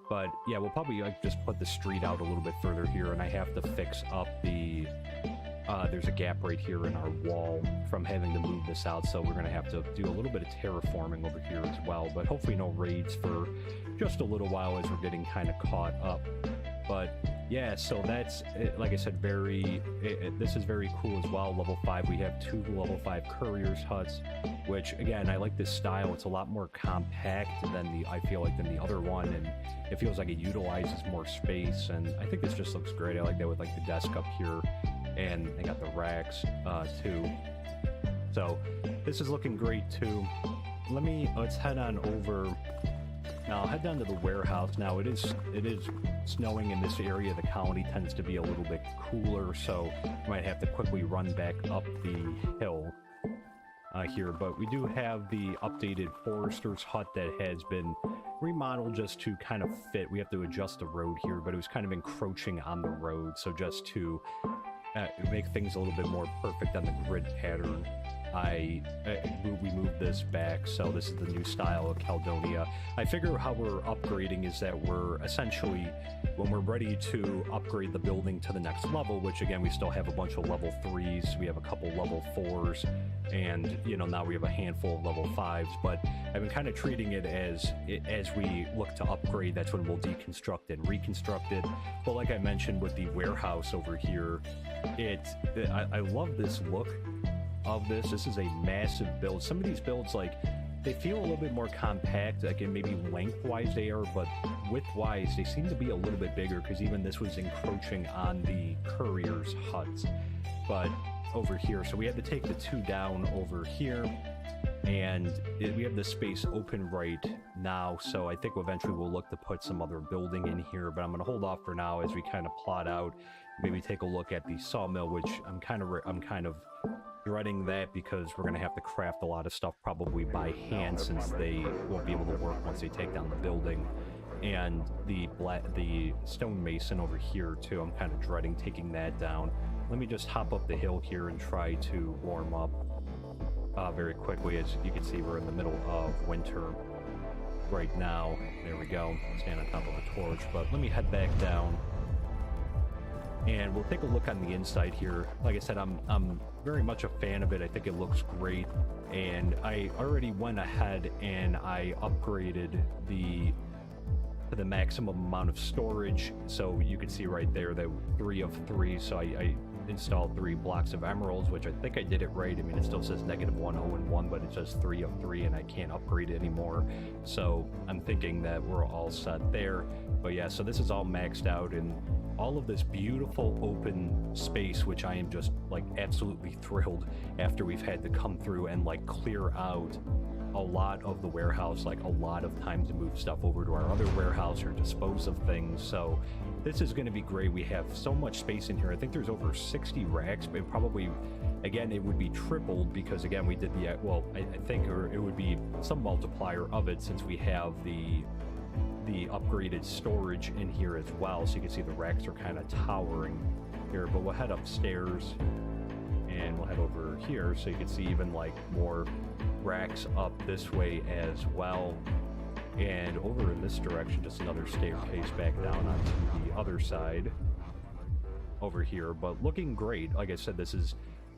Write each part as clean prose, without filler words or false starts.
But yeah, we'll probably like just put the street out a little bit further here, and I have to fix up the there's a gap right here in our wall from having to move this out, so we're gonna have to do a little bit of terraforming over here as well, but hopefully no raids for just a little while as we're getting kind of caught up. But yeah, so that's like I said, this is very cool as well. Level 5, we have 2 level 5 couriers huts, which again, I like this style. It's a lot more compact than I feel like than the other one, and it feels like it utilizes more space, and I think this just looks great. I like that with like the desk up here, and they got the racks too. So this is looking great too. Let's head on over. Now I'll head down to the warehouse. Now it is snowing in this area. The colony tends to be a little bit cooler, so I might have to quickly run back up the hill here. But we do have the updated forester's hut that has been remodeled just to kind of fit. We have to adjust the road here, but it was kind of encroaching on the road, so just to make things a little bit more perfect on the grid pattern, we moved this back. So this is the new style of Caledonia. I figure how we're upgrading is that we're essentially, when we're ready to upgrade the building to the next level, which again, we still have a bunch of level 3s, we have a couple level 4s, and now we have a handful of level 5s, but I've been kind of treating it as we look to upgrade, that's when we'll deconstruct and reconstruct it. But like I mentioned with the warehouse over here, I love this look of this. This is a massive build. Some of these builds, like, they feel a little bit more compact, like in maybe lengthwise they are, but widthwise they seem to be a little bit bigger, because even this was encroaching on the courier's huts. But over here, so we had to take the 2 down over here, and we have the space open right now, so I think eventually we'll look to put some other building in here, but I'm going to hold off for now as we kind of plot out, maybe take a look at the sawmill, which I'm kind of dreading that, because we're going to have to craft a lot of stuff probably by hand, since they won't be able to work once they take down the building. And the stonemason over here too, I'm kind of dreading taking that down. Let me just hop up the hill here and try to warm up very quickly. As you can see, we're in the middle of winter right now. There we go, stand on top of a torch. But let me head back down, and we'll take a look on the inside here. Like I said, I'm very much a fan of it. I think it looks great, and I already went ahead and I upgraded to the maximum amount of storage. So you can see right there that 3 of 3. So I installed 3 blocks of emeralds, which I think I did it right. I mean, it still says -1, 0, and 1, but it says 3 of 3, and I can't upgrade it anymore. So I'm thinking that we're all set there. But yeah, so this is all maxed out, and all of this beautiful open space, which I am just like absolutely thrilled after we've had to come through and like clear out a lot of the warehouse, like a lot of time to move stuff over to our other warehouse or dispose of things. So this is going to be great. We have so much space in here. I think there's over 60 racks, but probably, again, it would be tripled, because again, we did the, well, I think, or it would be some multiplier of it, since we have the upgraded storage in here as well. So you can see the racks are kind of towering here. But we'll head upstairs and we'll head over here, so you can see even like more racks up this way as well. And over in this direction, just another staircase back down onto the other side over here. But looking great. Like I said, this is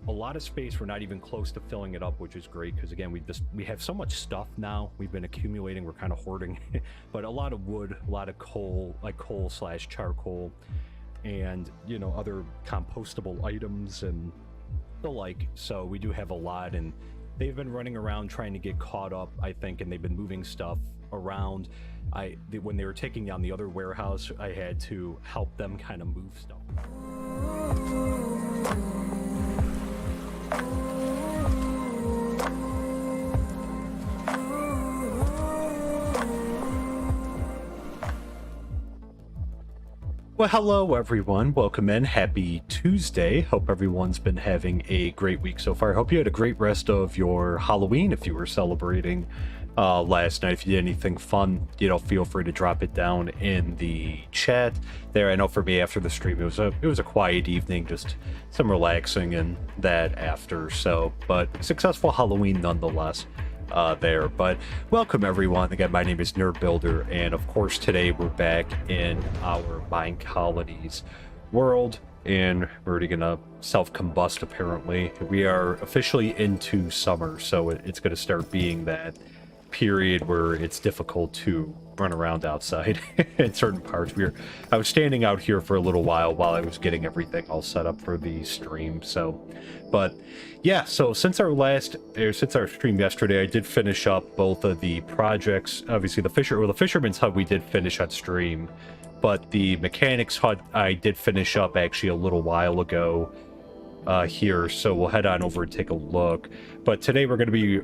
a lot of space. We're not even close to filling it up, which is great, because again, we have so much stuff now. We've been accumulating, we're kind of hoarding but a lot of wood, a lot of coal, like coal/charcoal, and other compostable items and the like. So we do have a lot, and they've been running around trying to get caught up, I think, and they've been moving stuff around. When they were taking down the other warehouse, I had to help them kind of move stuff. Well, hello everyone, welcome in, happy Tuesday. Hope everyone's been having a great week so far. I hope you had a great rest of your Halloween if you were celebrating last night. If you did anything fun, feel free to drop it down in the chat there. I know for me, after the stream, it was a quiet evening, just some relaxing and that after. So, but successful Halloween nonetheless. there. But welcome everyone. Again, my name is Nerd Builder, and of course today we're back in our MineColonies world, and we're already gonna self-combust apparently. We are officially into summer, so it's gonna start being that period where it's difficult to run around outside in certain parts. I was standing out here for a little while I was getting everything all set up for the stream. So, but yeah, so since our stream yesterday, I did finish up both of the projects. Obviously, the Fisherman's Hut we did finish on stream, but the Mechanics Hut I did finish up actually a little while ago. Here, so we'll head on over and take a look. But today we're going to be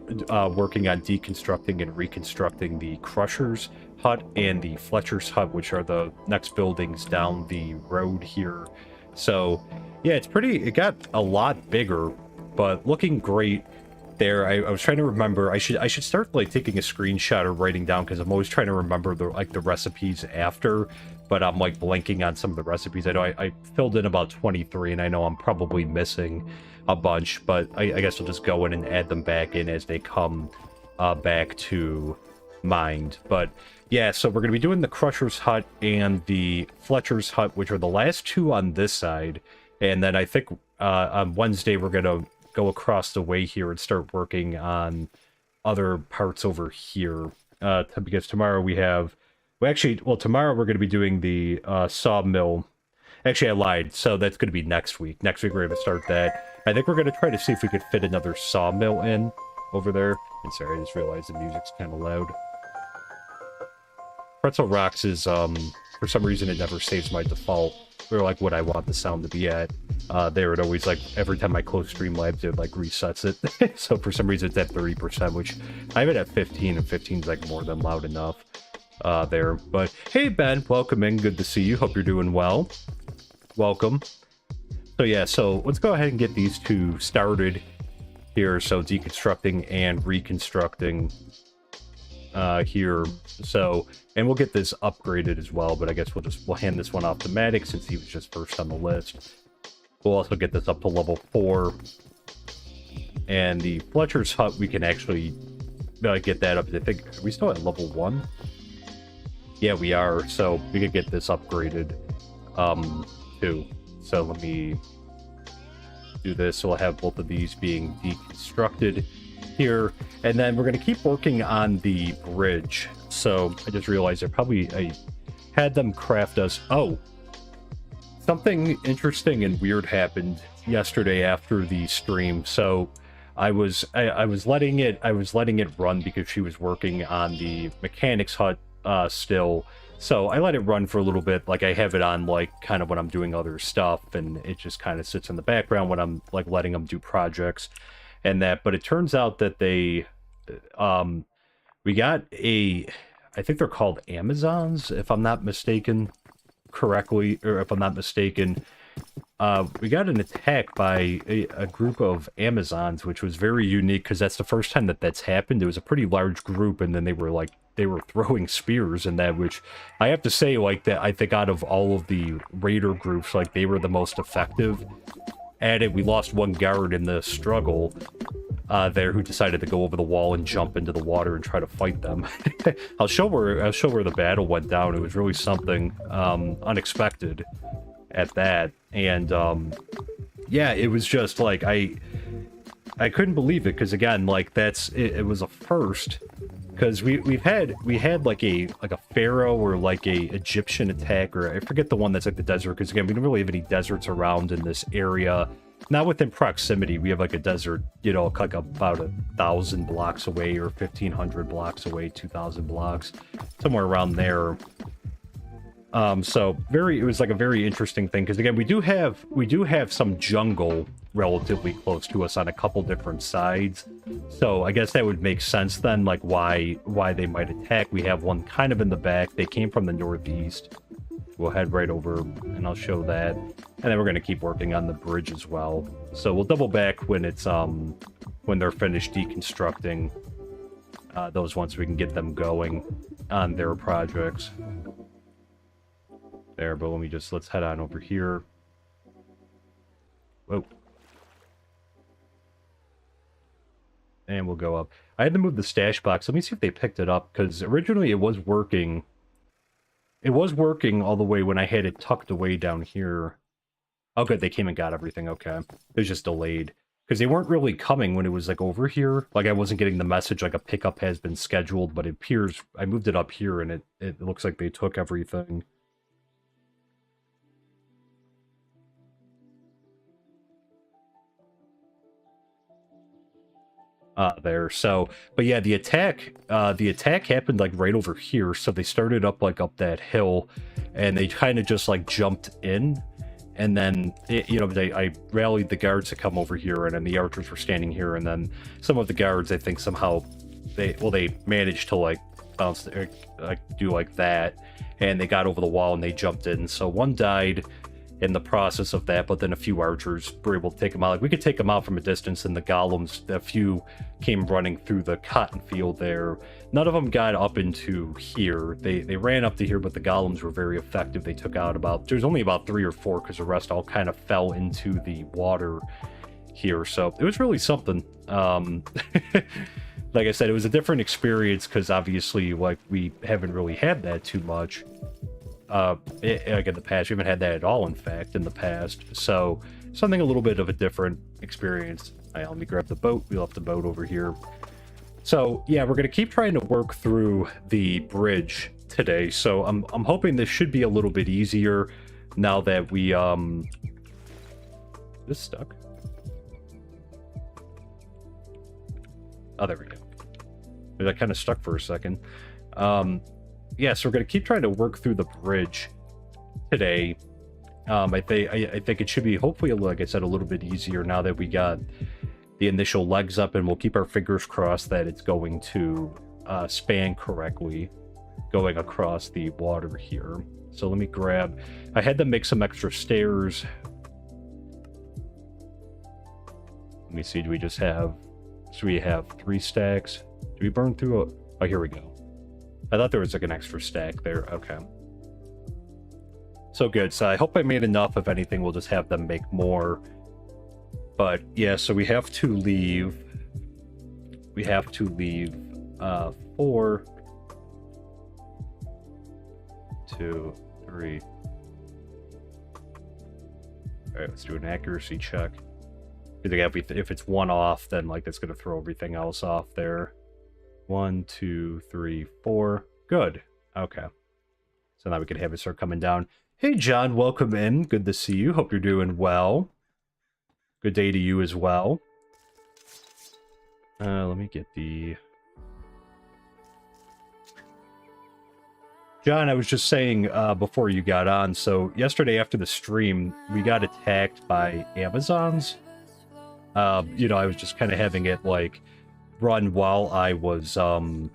working on deconstructing and reconstructing the Crusher's Hut and the Fletcher's Hut, which are the next buildings down the road here. So yeah, it got a lot bigger, but looking great there. I was trying to remember, I should start like taking a screenshot or writing down, because I'm always trying to remember the recipes after, but I'm like blanking on some of the recipes. I know I filled in about 23, and I know I'm probably missing a bunch, but I guess I'll just go in and add them back in as they come back to mind. But yeah, so we're going to be doing the Crusher's Hut and the Fletcher's Hut, which are the last two on this side, and then I think on Wednesday we're going to go across the way here and start working on other parts over here, because tomorrow tomorrow we're going to be doing the sawmill. Actually, I lied. So that's going to be next week. Next week we're going to start that. I think we're going to try to see if we could fit another sawmill in over there. And sorry, I just realized the music's kind of loud. Pretzel Rocks is, for some reason it never saves my default, or like what I want the sound to be at. There, it always, like, every time I close Streamlabs, it, like, resets it. So for some reason it's at 30%, which I have it at 15, and 15 is, like, more than loud enough. There. But hey Ben, welcome in, good to see you, hope you're doing well. Welcome. So yeah, so let's go ahead and get these two started here. So deconstructing and reconstructing here. So, and we'll get this upgraded as well, but I guess we'll hand this one off to Maddox since he was just first on the list. We'll also get this up to level 4, and the Fletcher's Hut we can actually get that up. I think, are we still at level 1? Yeah, we are, so we could get this upgraded, too. So let me do this, so we'll have both of these being deconstructed here, and then we're going to keep working on the bridge. So I just realized I had them craft us... Oh! Something interesting and weird happened yesterday after the stream. So I was letting it run because she was working on the Mechanics Hut still, so I let it run for a little bit. Like, I have it on, like, kind of when I'm doing other stuff, and it just kind of sits in the background when I'm like letting them do projects and that. But it turns out that they we got I think they're called Amazons, if I'm not mistaken correctly, or if I'm not mistaken. We got an attack by a group of Amazons, which was very unique because that's the first time that's happened. It was a pretty large group, and then they were throwing spears and that, which I have to say, like, that I think out of all of the raider groups, like, they were the most effective at it. We lost one guard in the struggle there, who decided to go over the wall and jump into the water and try to fight them. I'll show where the battle went down. It was really something unexpected at that. And yeah, it was just like I couldn't believe it, because again, like, it was a first, because we had like a pharaoh or like a Egyptian attack, or I forget the one that's like the desert, because again, we don't really have any deserts around in this area. Not within proximity. We have like a desert, like about 1,000 blocks away, or 1,500 blocks away, 2,000 blocks, somewhere around there. So it was like a very interesting thing, because again, we do have some jungle relatively close to us on a couple different sides. So I guess that would make sense then, like why they might attack. We have one kind of in the back. They came from the northeast. We'll head right over and I'll show that. And then we're going to keep working on the bridge as well. So we'll double back when it's when they're finished deconstructing those ones, so we can get them going on their projects. There, but let's head on over here. Whoa. And we'll go up. I had to move the stash box. Let me see if they picked it up, because originally it was working. It was working all the way when I had it tucked away down here. Oh, good. They came and got everything. Okay. It was just delayed. Because they weren't really coming when it was, like, over here. Like, I wasn't getting the message, like, a pickup has been scheduled, but it appears... I moved it up here, and it looks like they took everything. There. So, but yeah, the attack happened, like, right over here. So they started up, like, up that hill, and they kind of just, like, jumped in. And then, I rallied the guards to come over here, and then the archers were standing here, and then some of the guards, I think, somehow, they managed to, like, bounce, do like that, and they got over the wall, and they jumped in. So one died in the process of that, but then a few archers were able to take them out. Like, we could take them out from a distance, and the golems, a few came running through the cotton field there. None of them got up into here. They ran up to here, but the golems were very effective. They took out there's only about 3 or 4, because the rest all kind of fell into the water here. So it was really something. Like I said, it was a different experience, because obviously, like, we haven't really had that too much. Like in the past, we haven't had that at all, in fact, in the past. So something a little bit of a different experience. All right, let me grab the boat. We left the boat over here. So yeah, we're gonna keep trying to work through the bridge today. So I'm hoping this should be a little bit easier now that we This stuck. Oh, there we go. I kind of stuck for a second. Yeah, so we're going to keep trying to work through the bridge today. I think it should be, hopefully, like I said, a little bit easier now that we got the initial legs up, and we'll keep our fingers crossed that it's going to span correctly going across the water here. So let me grab... I had to make some extra stairs. Let me see, do we just have... So we have 3 stacks. Do we burn through a... Oh, here we go. I thought there was like an extra stack there. Okay. So good. So I hope I made enough. If anything, we'll just have them make more. But yeah, so we have to leave. We have to leave 4, 2, 3. All right, let's do an accuracy check. If it's 1 off, then like that's going to throw everything else off there. 1, 2, 3, 4. Good. Okay. So now we can have it start coming down. Hey, John, welcome in. Good to see you. Hope you're doing well. Good day to you as well. Let me get the... John, I was just saying before you got on, so yesterday after the stream, we got attacked by Amazons. I was just kind of having it, like, run while I was, letting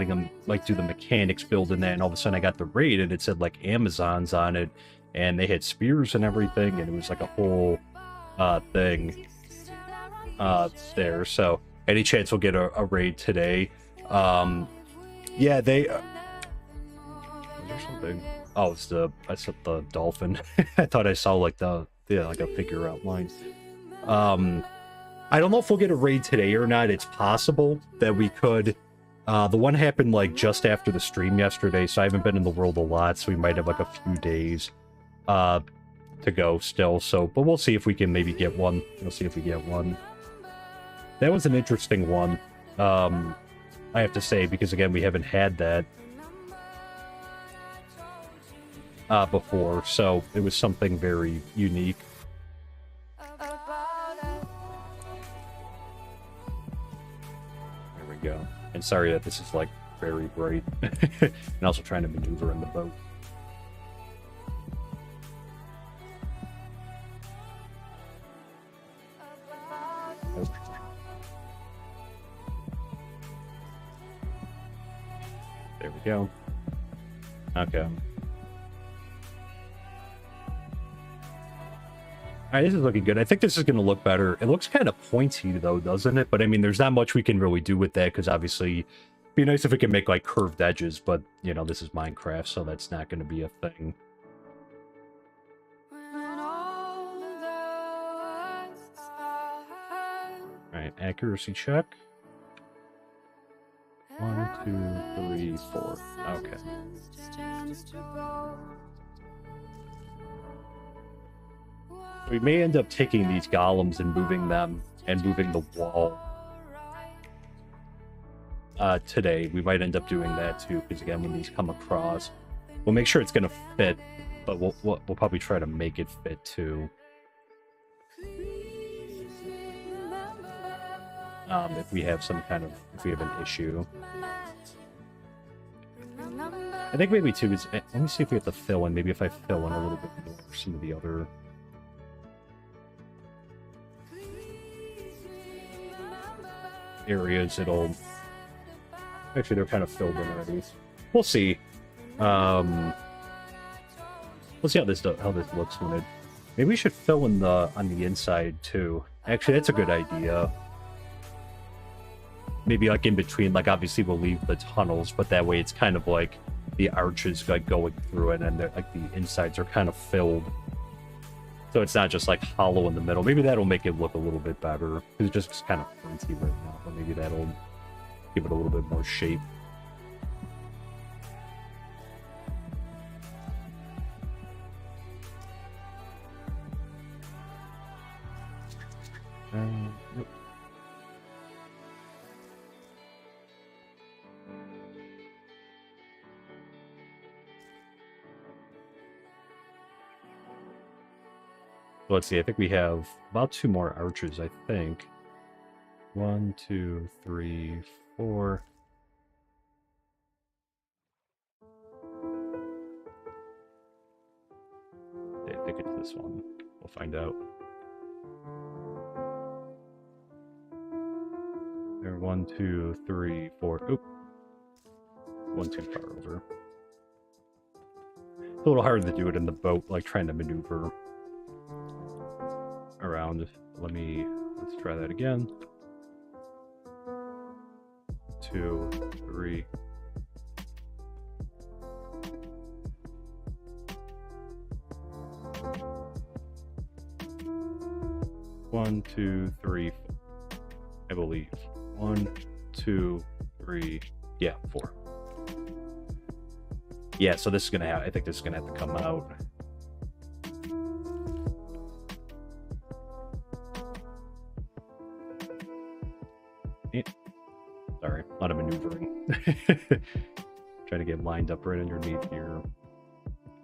them, like, do the mechanics build in that, and all of a sudden I got the raid, and it said, like, Amazons on it, and they had spears and everything, and it was, like, a whole, thing, there, so any chance we'll get a raid today. Yeah, they, was there something? Oh, I said the dolphin. I thought I saw, like, like a figure outline. I don't know if we'll get a raid today or not. It's possible that we could. The one happened like just after the stream yesterday, so I haven't been in the world a lot, so we might have like a few days to go still. So, but we'll see if we can maybe get one. We'll see if we get one. That was an interesting one, I have to say, because again, we haven't had that before, so it was something very unique. Go. And sorry that this is like very bright. And also trying to maneuver in the boat. There we go. Okay. Alright, this is looking good. I think this is going to look better. It looks kind of pointy, though, doesn't it? But, I mean, there's not much we can really do with that, because obviously, it'd be nice if we can make, like, curved edges, but, this is Minecraft, so that's not going to be a thing. Alright, Alright, accuracy check. 1, 2, 3, 4. Okay. We may end up taking these golems and moving them, and moving the wall. Today, we might end up doing that too, because again, when these come across, we'll make sure it's going to fit, but we'll probably try to make it fit too. If we have if we have an issue. I think maybe too is, let me see if we have to fill in, maybe if I fill in a little bit more some of the other areas, it'll, actually they're kind of filled in already. We'll see. We'll see how this looks when it, maybe we should fill in on the inside too. Actually, that's a good idea. Maybe like in between, like obviously we'll leave the tunnels, but that way it's kind of like the arches like going through it, and like the insides are kind of filled, so it's not just like hollow in the middle. Maybe that'll make it look a little bit better, because it's just kind of fancy right now, but maybe that'll give it a little bit more shape. Yep. Let's see, I think we have about 2 more archers, I think. 1, 2, 3, 4. I think it's this one. We'll find out. There, 1, 2, 3, 4. Oop. 1 too far over. It's a little harder to do it in the boat, like trying to maneuver around. Let's try that again. 2, 3. One, 2, 3, 4. I believe. 1, 2, 3. Yeah, 4. Yeah, so this is gonna have, I think this is gonna have to come out. Sorry, a lot of maneuvering. Trying to get lined up right underneath here.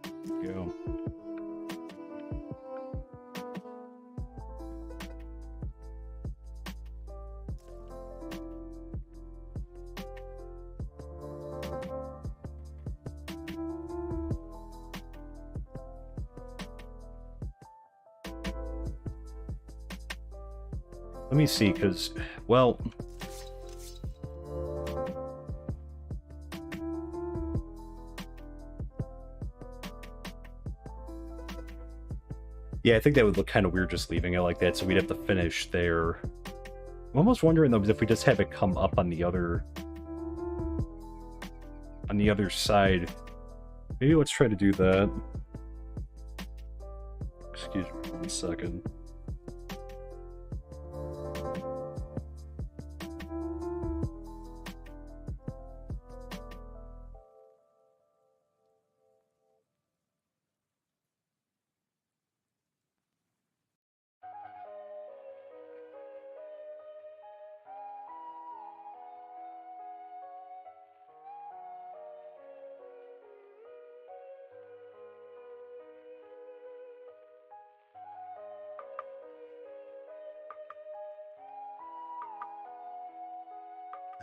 There we go. Let me see, because, well, yeah, I think that would look kind of weird just leaving it like that, so we'd have to finish there. I'm almost wondering, though, if we just have it come up on the other side. Maybe let's try to do that. Excuse me 1 second.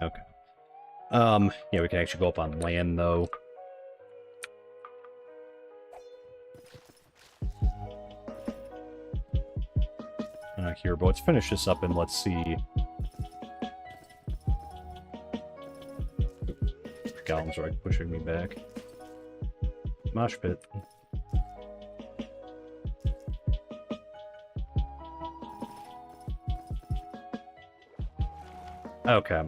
Okay. Yeah, we can actually go up on land, though. Here, but let's finish this up and let's see. Golems are like pushing me back. Mosh pit. Okay.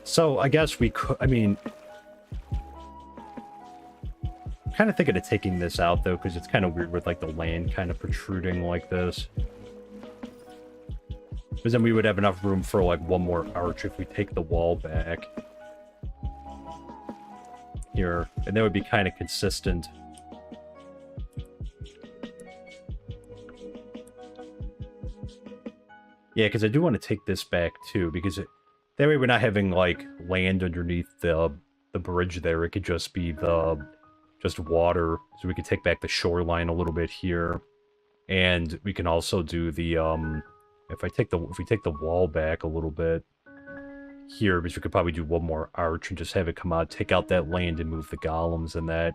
So I guess we could, I mean, kind of thinking of taking this out, though, because it's kind of weird with, like, the land kind of protruding like this. Because then we would have enough room for, like, one more arch if we take the wall back. Here. And that would be kind of consistent. Yeah, because I do want to take this back, too, because that way we're not having, like, land underneath the bridge there. It could just be just water. So we could take back the shoreline a little bit here. And we can also do the, if we take the wall back a little bit here, because we could probably do one more arch and just have it come out, take out that land and move the golems and that.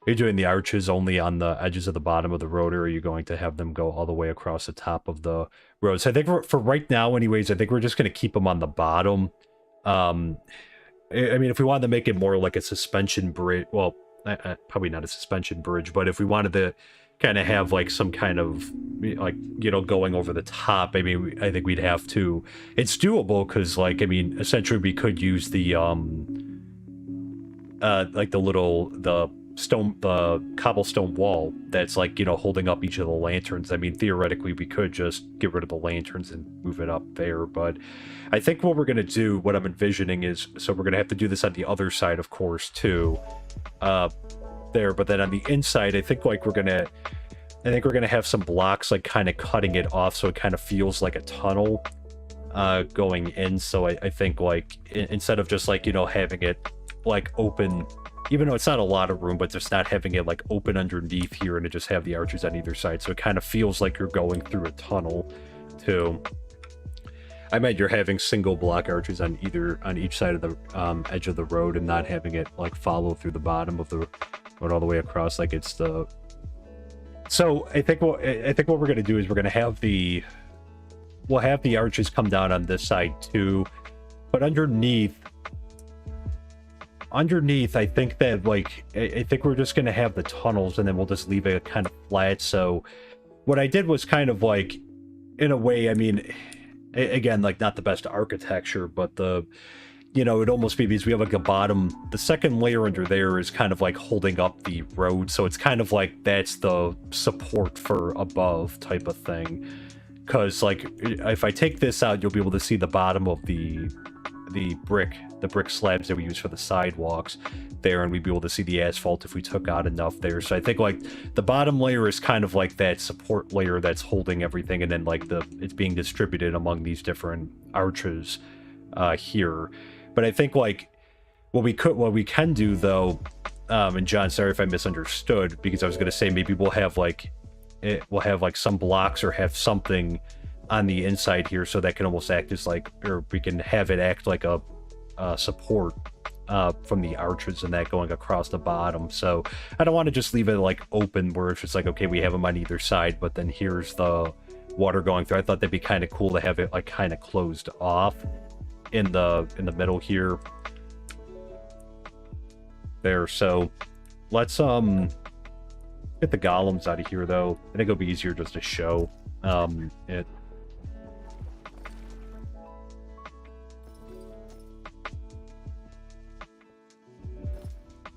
Are you doing the arches only on the edges of the bottom of the road, or are you going to have them go all the way across the top of the road? So I think for right now, anyways, I think we're just going to keep them on the bottom. I mean, if we wanted to make it more like a suspension bridge, well, probably not a suspension bridge, but if we wanted to kind of have like some kind of, like, you know, going over the top, I mean, I think we'd have to. It's doable because, like, I mean, essentially we could use the, like the cobblestone wall that's, like, you know, holding up each of the lanterns. I mean, theoretically, we could just get rid of the lanterns and move it up there, but I think what we're going to do, what I'm envisioning is, so we're going to have to do this on the other side, of course, too, there, but then on the inside, I think we're going to have some blocks, like, kind of cutting it off so it kind of feels like a tunnel going in. So I think, like, instead of just, like, you know, having it, like, open, even though it's not a lot of room, but just not having it, like, open underneath here and to just have the arches on either side. So it kind of feels like you're going through a tunnel, too. I meant you're having single block arches on each side of the edge of the road and not having it, like, follow through the bottom of the road all the way across like it's the... So I think what we're going to do is we're going to have we'll have the arches come down on this side, too. But underneath, I think that, like, I think we're just going to have the tunnels, and then we'll just leave it kind of flat. So what I did was kind of, like, in a way, I mean, again, like, not the best architecture, but you know, it'd almost be, because we have, like, a bottom, the second layer under there is kind of, like, holding up the road. So it's kind of like that's the support for above type of thing. Because, like, if I take this out, you'll be able to see the bottom of the brick slabs that we use for the sidewalks there, and we'd be able to see the asphalt if we took out enough there. So I think, like, the bottom layer is kind of like that support layer that's holding everything, and then, like, it's being distributed among these different arches here. But I think, like, what we can do, though, and John, sorry if I misunderstood, because I was going to say maybe we'll have like some blocks or have something on the inside here, so that can almost act as, like, or we can have it act like a support from the arches and that going across the bottom. So I don't want to just leave it, like, open where it's just like, okay, we have them on either side, but then here's the water going through. I thought that'd be kind of cool to have it, like, kind of closed off in the middle here there. So let's get the golems out of here, though. I think it'll be easier just to show it.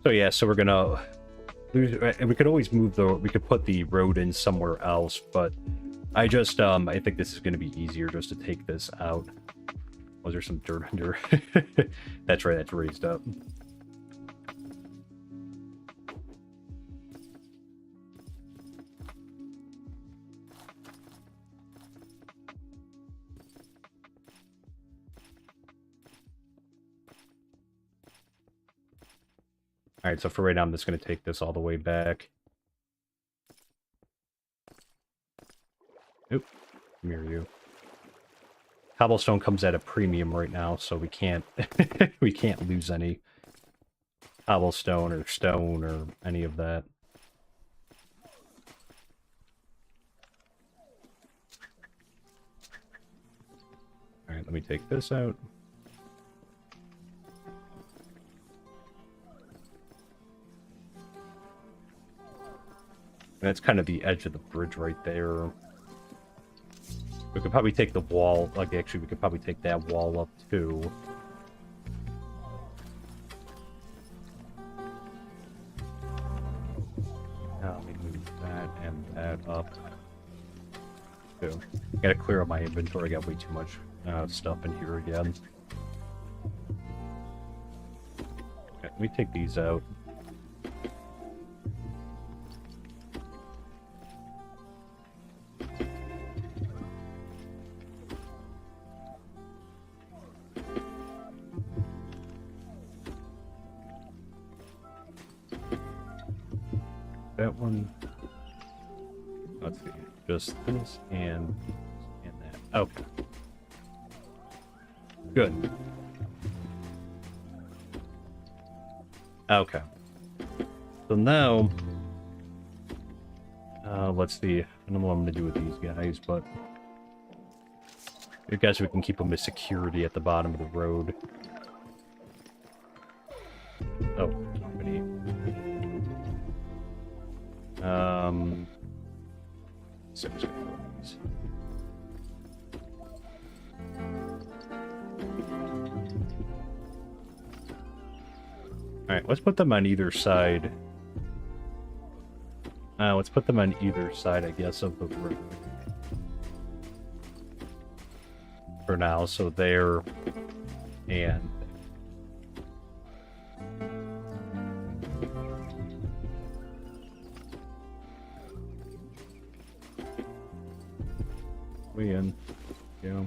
So yeah, so we're gonna and we could always we could put the road in somewhere else, but I just I think this is gonna be easier just to take this out. Was there some dirt under? That's right, that's raised up. Alright, so for right now, I'm just going to take this all the way back. Oop, mirror you. Cobblestone comes at a premium right now, so we can't we can't lose any cobblestone or stone or any of that. Alright, let me take this out. That's kind of the edge of the bridge right there. We could probably take the wall, like, actually, we could probably take that wall up, too. that and that up. Too. Gotta clear up my inventory. I got way too much stuff in here again. Okay, let me take these out. That one. Let's see. Just this and that. Okay. Good. Okay. So now, let's see. I don't know what I'm going to do with these guys, but I guess we can keep them as security at the bottom of the road. Oh, company. So just gonna go with these. Alright, let's put them on either side. Let's put them on either side, I guess, of the road. For now, so there and we in. Yeah.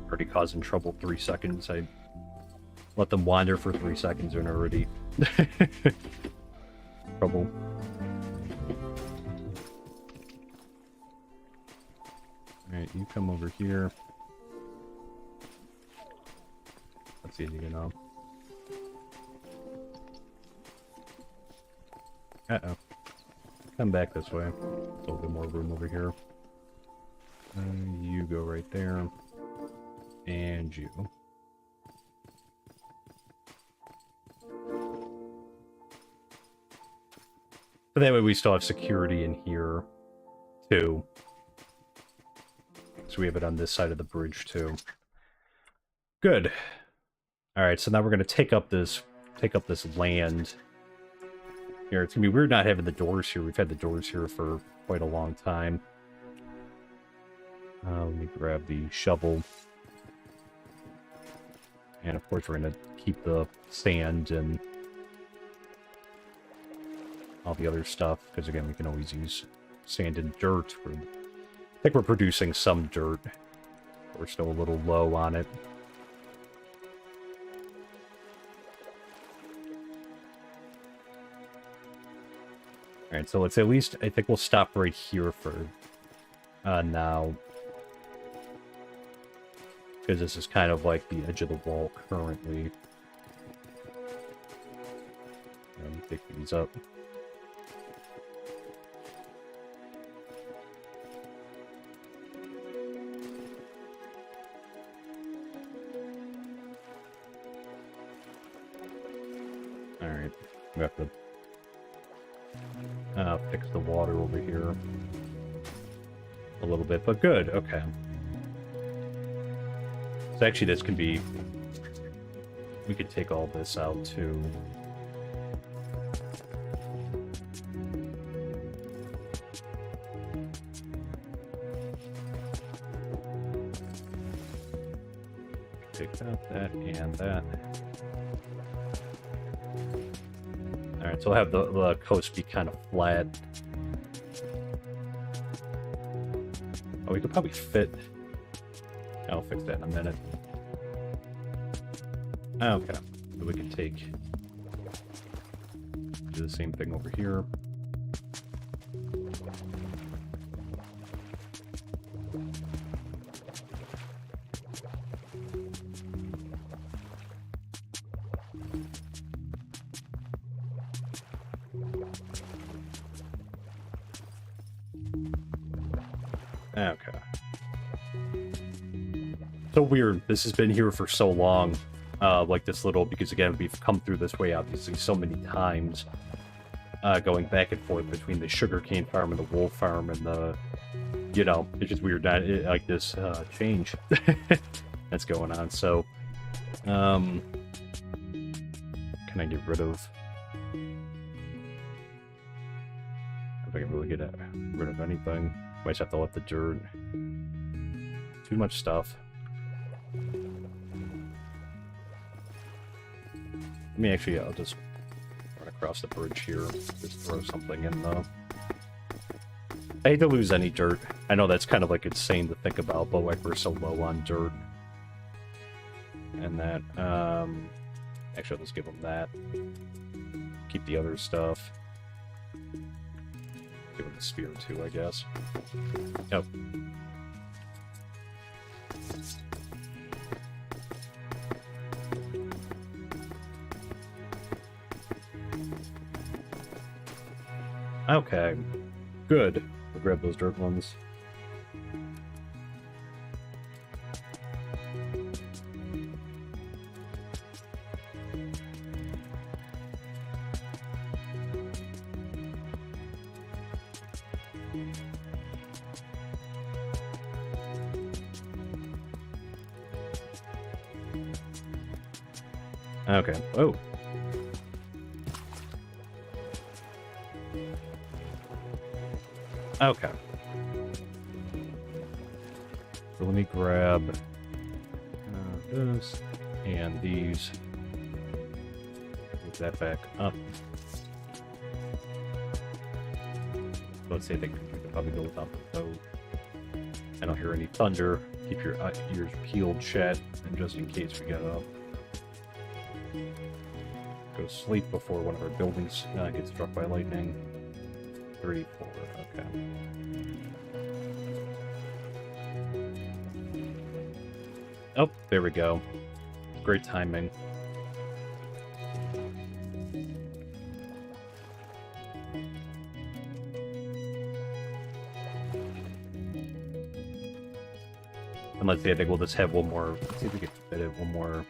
Already causing trouble 3 seconds. I let them wander for 3 seconds and already trouble. Alright, you come over here. Let's see if you can Uh-oh. Come back this way. A little bit more room over here. You go right there. And you. So that way we still have security in here, too. So we have it on this side of the bridge, too. Good. Alright, so now we're going to take up this land. Here, it's going to be weird not having the doors here. We've had the doors here for quite a long time. Let me grab the shovel. And of course we're going to keep the sand and all the other stuff, because again, we can always use sand and dirt. I think we're producing some dirt. We're still a little low on it. Alright, so let's at least, I think we'll stop right here for now. Because this is kind of like the edge of the wall currently. Let me pick these up. Alright, we have to fix the water over here a little bit, but good, okay. So actually this can be, we could take all this out too. Take that, and that. Alright, so we'll have the coast be kind of flat. Oh, we could probably fit. I'll fix that in a minute. Okay, so we can do the same thing over here. Okay. So weird. This has been here for so long. Like this little, because again, we've come through this way obviously so many times. Going back and forth between the sugarcane farm and the wool farm and the, you know, it's just weird like this change that's going on. So, can I get rid of if I can really get rid of anything. Might just have to let the dirt. Too much stuff. Let me actually, I'll just run across the bridge here. Just throw something in the... I hate to lose any dirt. I know that's kind of like insane to think about, but like we're so low on dirt. And that, actually, let's give them that. Keep the other stuff. Give them the spear too, I guess. Oh. Okay. Good. We'll grab those dirt ones. Okay. Oh. Okay. So let me grab this and these. Move that back up. Let's say they could probably go without the boat. I don't hear any thunder. Keep your ears peeled shut, and just in case we get up. Go sleep before one of our buildings gets struck by lightning. 3, 4, okay. Oh, there we go. Great timing. And let's see, I think we'll just have one more. Let's see if we can fit it one more.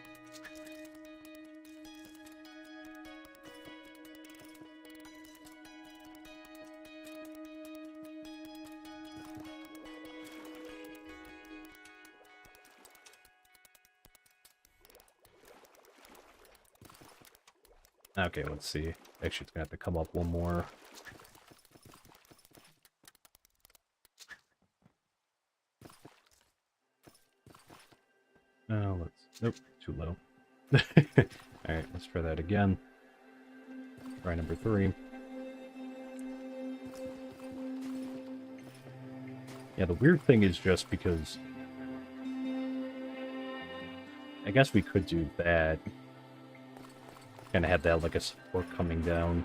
Okay, let's see. Actually, it's gonna have to come up one more. Oh, nope, too low. Alright, let's try that again. Try number 3. Yeah, the weird thing is just because... I guess we could do that. Kind of have that like a support coming down.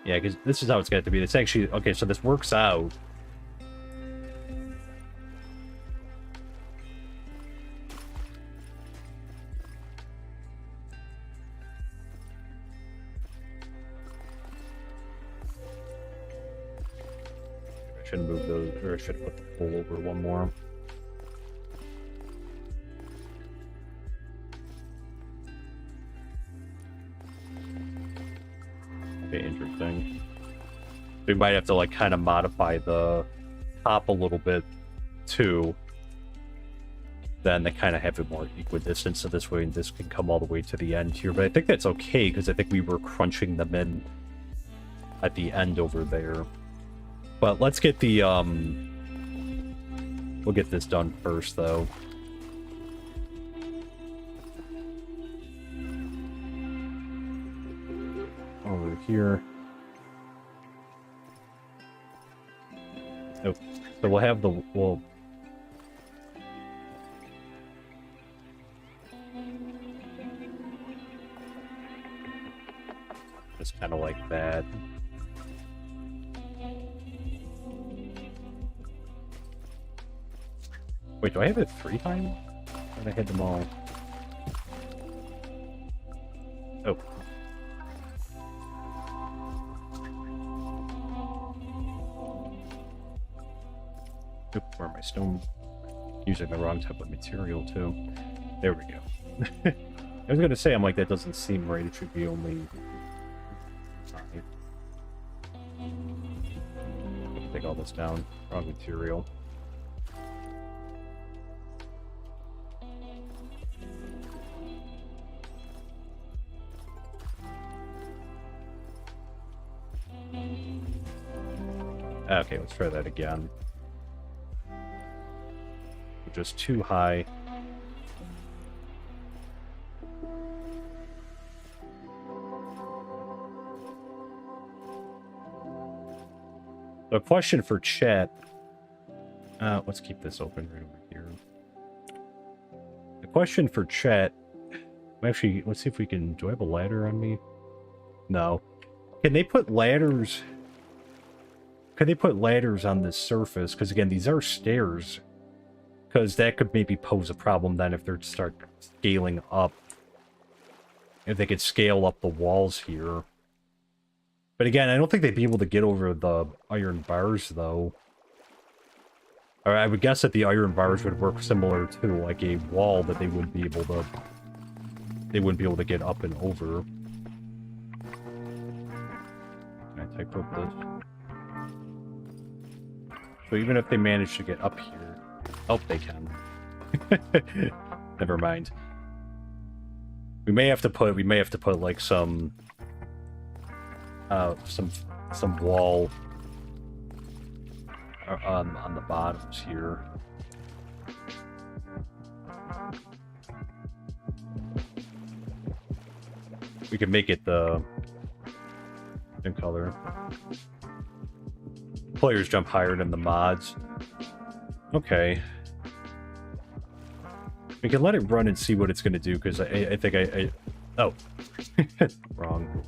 Yeah, because this is how it's got to be. It's actually... Okay, so this works out. I should move those, or I should put the pole over one more. Okay, interesting. We might have to like kind of modify the top a little bit too. Then they kind of have it more equidistant, so this way this can come all the way to the end here. But I think that's okay because I think we were crunching them in at the end over there. But let's get the we'll get this done first though. Over here. Oh, so we'll have the just kind of like that. Wait, do I have it 3 times? Or did I hit them all? Oh. Oop, where am I? Stone. Using the wrong type of material, too. There we go. I was going to say, I'm like, that doesn't seem right. It should be only... Take all this down. Wrong material. Okay, let's try that again. Just too high. A question for chat. Let's keep this open right over here. A question for chat. Actually, let's see if we can... Do I have a ladder on me? No. Can they put ladders... Could they put ladders on this surface? Because again, these are stairs. Because that could maybe pose a problem then if they're to start scaling up. If they could scale up the walls here. But again, I don't think they'd be able to get over the iron bars, though. Or I would guess that the iron bars would work similar to like a wall that they wouldn't be able to... They wouldn't be able to get up and over. Can I type up this? So even if they manage to get up here... Oh, they can. Never mind. We may have to put like some wall on the bottoms here. We could make it the same color. Players jump higher than the mods. Okay. We can let it run and see what it's going to do, because I think I... Oh. Wrong.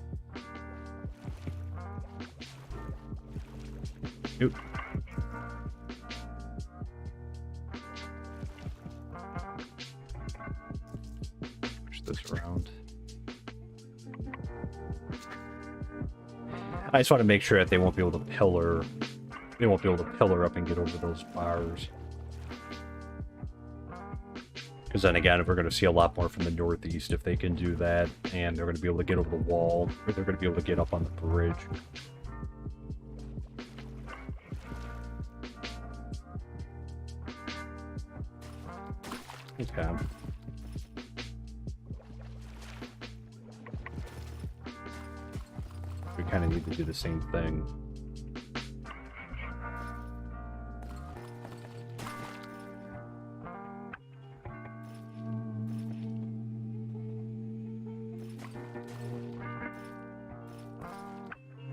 Oop. Push this around. I just want to make sure that they won't be able to pillar... They won't be able to pillar up and get over those bars. Because then again, we're going to see a lot more from the northeast if they can do that. And they're going to be able to get over the wall. Or they're going to be able to get up on the bridge. Okay. We kind of need to do the same thing.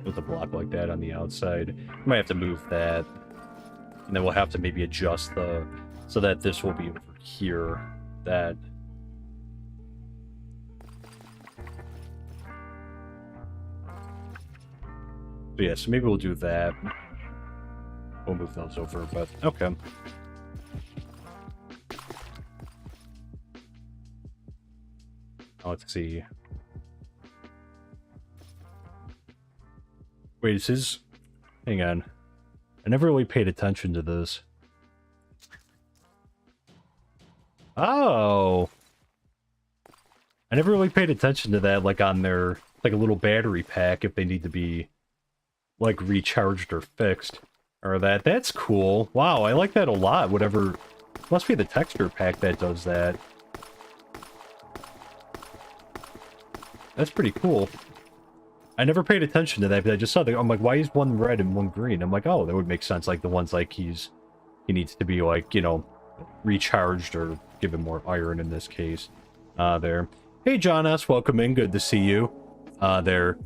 With a block like that on the outside. We might have to move that. And then we'll have to maybe adjust the... So that this will be over here. That... But yeah, so maybe we'll do that. We'll move those over, but... Okay. Let's see. Wait, is his... Hang on. I never really paid attention to this. Oh! I never really paid attention to that, like, on their... Like, a little battery pack, if they need to be, like, recharged or fixed. Or that. That's cool. Wow, I like that a lot, whatever... Must be the texture pack that does that. That's pretty cool. I never paid attention to that, but I just saw that. I'm like, why is one red and one green? I'm like, oh, that would make sense. Like, the ones, like, he needs to be, like, you know, recharged or given more iron in this case. There. Hey, John S., welcome in. Good to see you. There.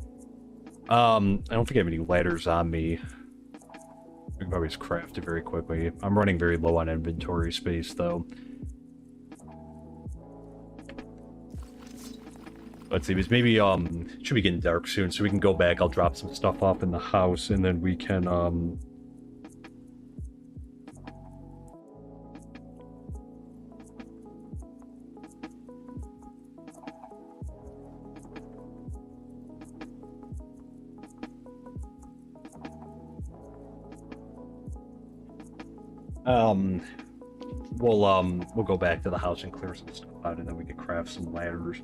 I don't think I have any ladders on me. I can probably just craft it very quickly. I'm running very low on inventory space, though. Let's see, maybe, it should be getting dark soon, so we can go back. I'll drop some stuff off in the house, and then we can, we'll go back to the house and clear some stuff out, and then we can craft some ladders.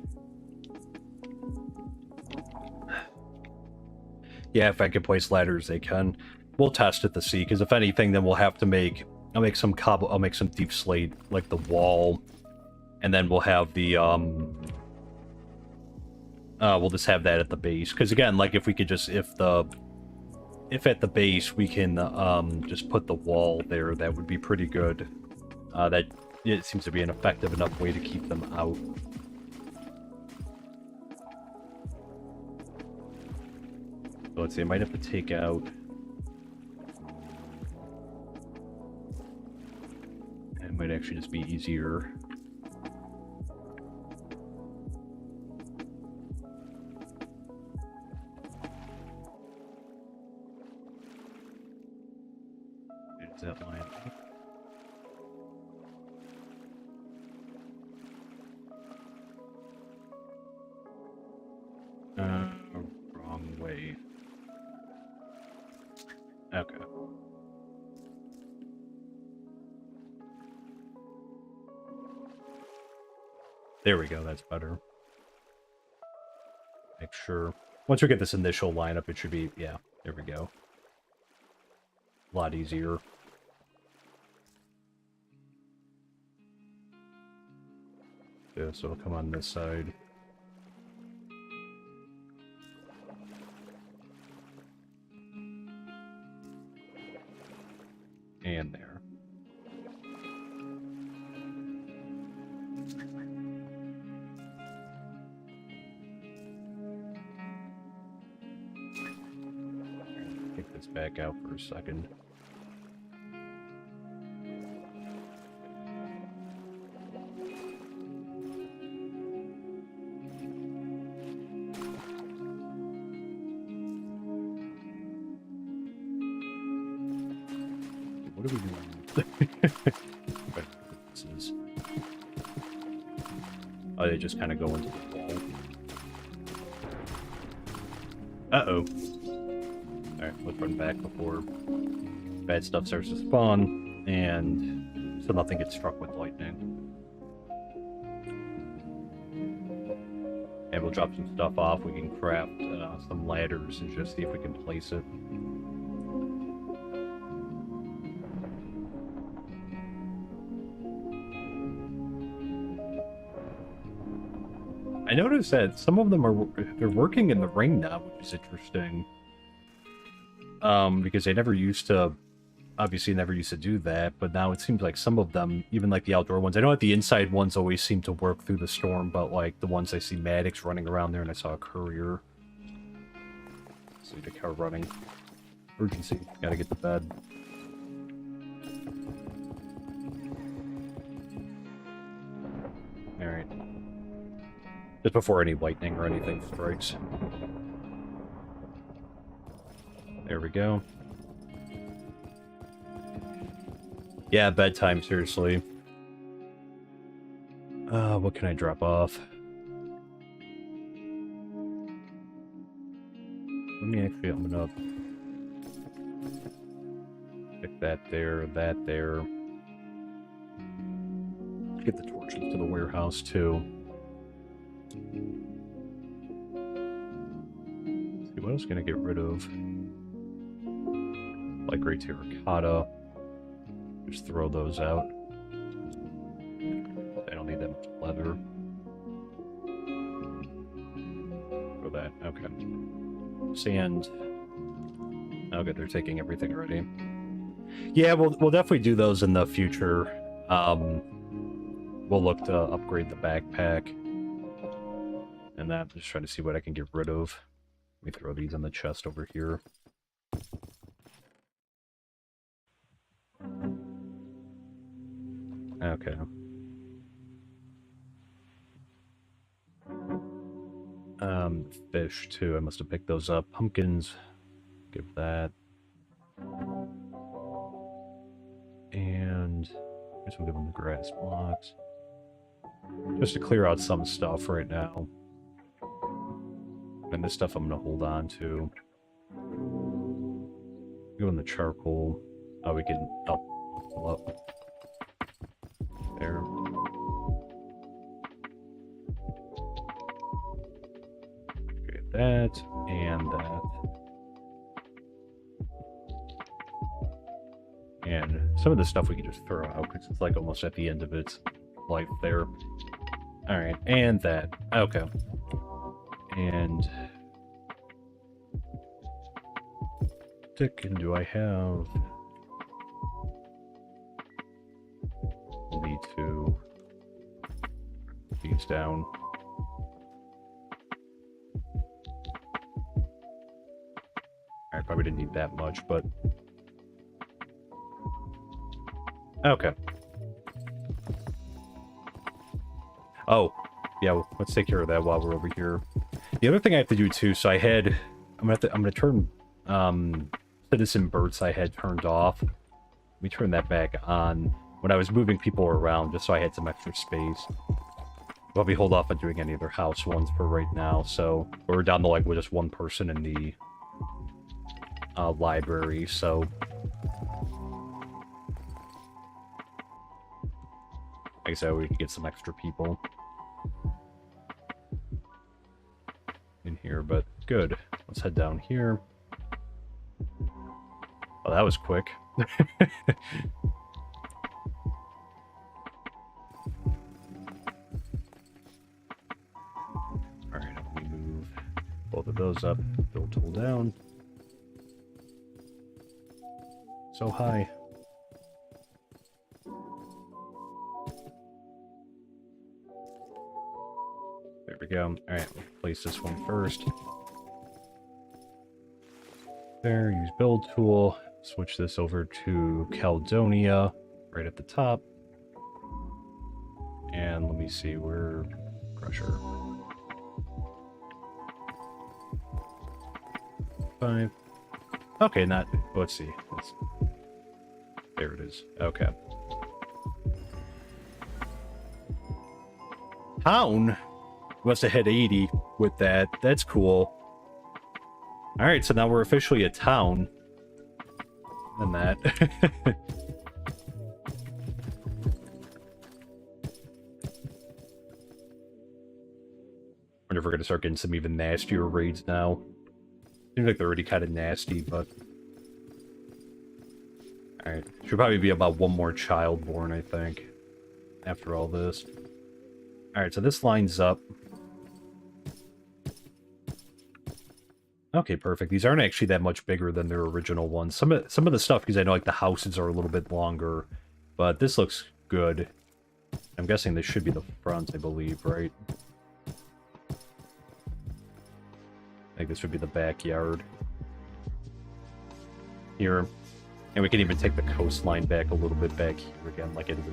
Yeah, if I can place ladders, they can. We'll test it to see, because if anything, then we'll have to make... I'll make some deep slate, like the wall, and then we'll have the, we'll just have that at the base. Because again, like, if we could just... If the if at the base we can just put the wall there, that would be pretty good. That it seems to be an effective enough way to keep them out. So let's see, I might have to take out... It might actually just be easier. There's that line. Wrong way. Okay. There we go, that's better. Make sure. Once we get this initial lineup, it should be, yeah, there we go. A lot easier. Yeah, so it'll come on this side. And there. Take this back out for a second. What are we doing? Oh, they just kind of go into the wall. Uh-oh. Alright, let's run back before bad stuff starts to spawn, and so nothing gets struck with lightning. And we'll drop some stuff off. We can craft some ladders and just see if we can place it. I noticed that some of them they're working in the rain now, which is interesting. Because they never used to, obviously never used to do that, but now it seems like some of them, even like the outdoor ones, I know that the inside ones always seem to work through the storm, but like the ones I see Maddox running around there, and I saw a courier. See the car running. Urgency, gotta get to bed. Alright. Just before any lightning or anything strikes. There we go. Yeah, bedtime, seriously. What can I drop off? Let me actually, I'm gonna pick that there, that there. Get the torches to the warehouse, too. Let's see, what else can I get rid of? Like gray terracotta. Just throw those out. I don't need that much leather. For that, okay. Sand. Okay, they're taking everything already. Yeah, we'll definitely do those in the future. We'll look to upgrade the backpack. And that, just trying to see what I can get rid of. Let me throw these in the chest over here. Okay. Fish, too. I must have picked those up. Pumpkins. Give that. And I guess we'll give them the grass blocks. Just to clear out some stuff right now. And this stuff I'm going to hold on to. Go in the charcoal. Oh, we can up. There. Okay, that and that. And some of this stuff we can just throw out because it's like almost at the end of its life there. Alright, and that. Okay. And stick, and do I have... Need to... These down. I probably didn't need that much, but... Okay. Oh, yeah, well, let's take care of that while we're over here. The other thing I have to do too, so I had... I'm gonna turn citizen birds I had turned off. Let me turn that back on when I was moving people around, just so I had some extra space. But we hold off on doing any other house ones for right now, so we're down to like with just one person in the library, so like I said, we can get some extra people in here, but good. Let's head down here. Oh, that was quick. Alright, let me move both of those up, build tool down. So high. There we go. Alright, we'll place this one first. There, use build tool. Switch this over to Caledonia right at the top. And let me see where pressure. 5. Okay, not. Let's see. There it is. Okay. Town must have hit 80 with that. That's cool. Alright, so now we're officially a town. And that. Wonder if we're gonna start getting some even nastier raids now. Seems like they're already kind of nasty, but... Alright, should probably be about one more child born, I think, after all this. Alright, so this lines up. Okay, perfect. These aren't actually that much bigger than their original ones. Some of the stuff, because I know like the houses are a little bit longer, but this looks good. I'm guessing this should be the front, I believe, right? I think this would be the backyard. Here. And we can even take the coastline back a little bit back here again, like it is.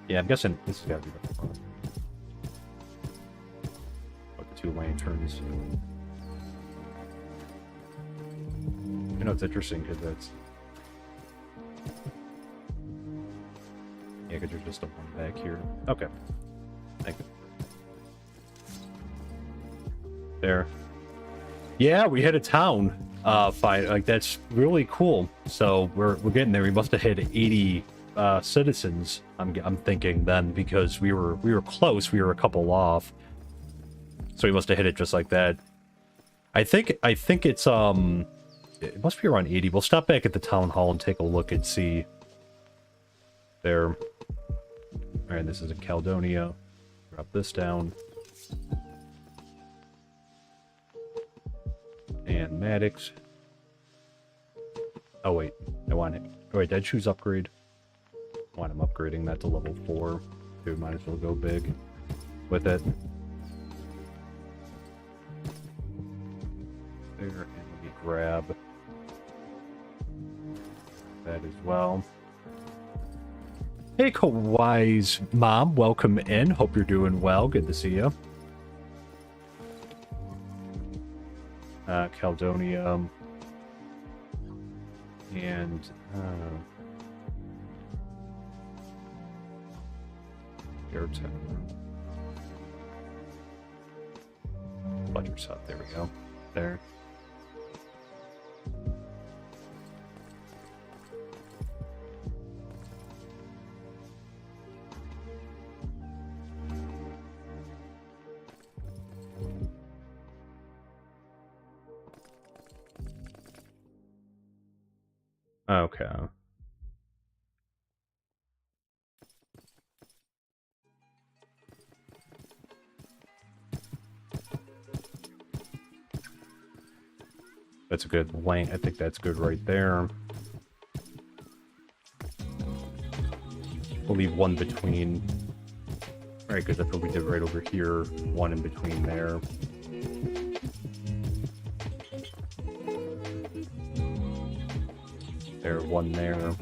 Yeah, I'm guessing this has got to be the front. With the 2 lanterns. You know, it's interesting because that's... Yeah, because there's just a one back here. Okay. Thank you. There. Yeah, we hit a town fight. Like, that's really cool. So we're getting there. We must have hit 80 citizens. I'm thinking then, because we were close. We were a couple off. So we must have hit it just like that. I think it's it must be around 80. We'll stop back at the town hall and take a look and see. There. All right, this is in Caledonia. Drop this down. And Maddox. Oh wait, I want it. Oh wait, Dead Shoes upgrade. I want him upgrading that to level 4. Dude, might as well go big with it. There, and let me grab that as well. Hey, Kawai's mom, welcome in. Hope you're doing well. Good to see you. Caledonia. And, Airtown. Fletcher's up. There we go. There. Okay. That's a good length. I think that's good right there. We'll leave one between. Right, because that's what we did right over here. One in between there. There, one there.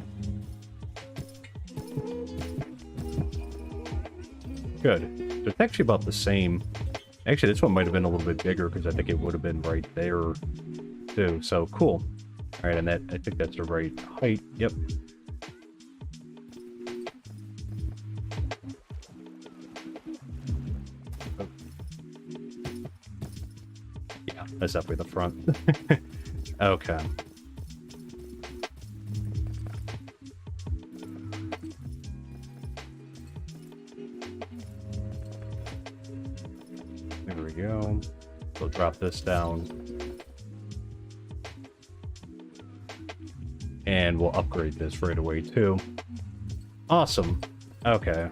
Good. So it's actually about the same. Actually, this one might have been a little bit bigger because I think it would have been right there too. So cool. All right, and that I think that's the right height. Yep. Yeah, that's definitely the front. Okay. There we go. We'll drop this down. And we'll upgrade this right away too. Awesome. Okay.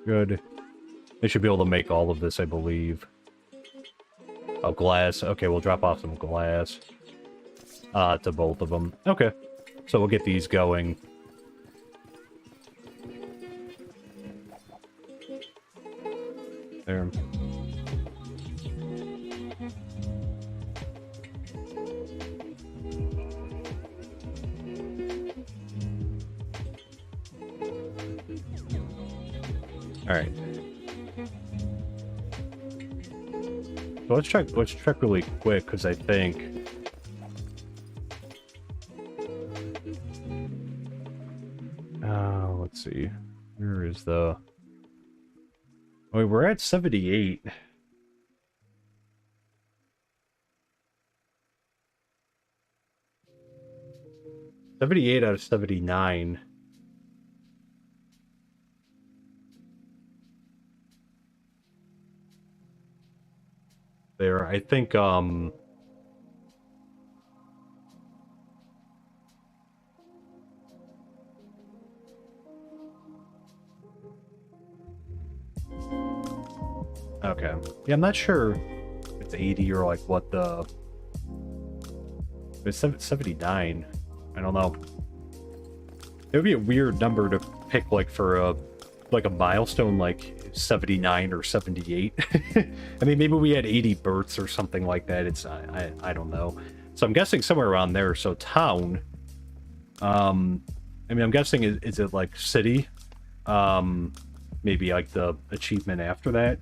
Good. They should be able to make all of this, I believe. Oh, glass. Okay, we'll drop off some glass. To both of them. Okay. So we'll get these going. There. All right. So let's check really quick because I think let's see. Where is the Oh, we're at 78. $78 out of 79. There, I think, okay. Yeah, I'm not sure if it's 80 or like what the... It's 79. I don't know. It would be a weird number to pick like for a milestone like 79 or 78. I mean, maybe we had 80 births or something like that. It's I don't know. So I'm guessing somewhere around there. So town. I mean, I'm guessing is it like city? Maybe like the achievement after that.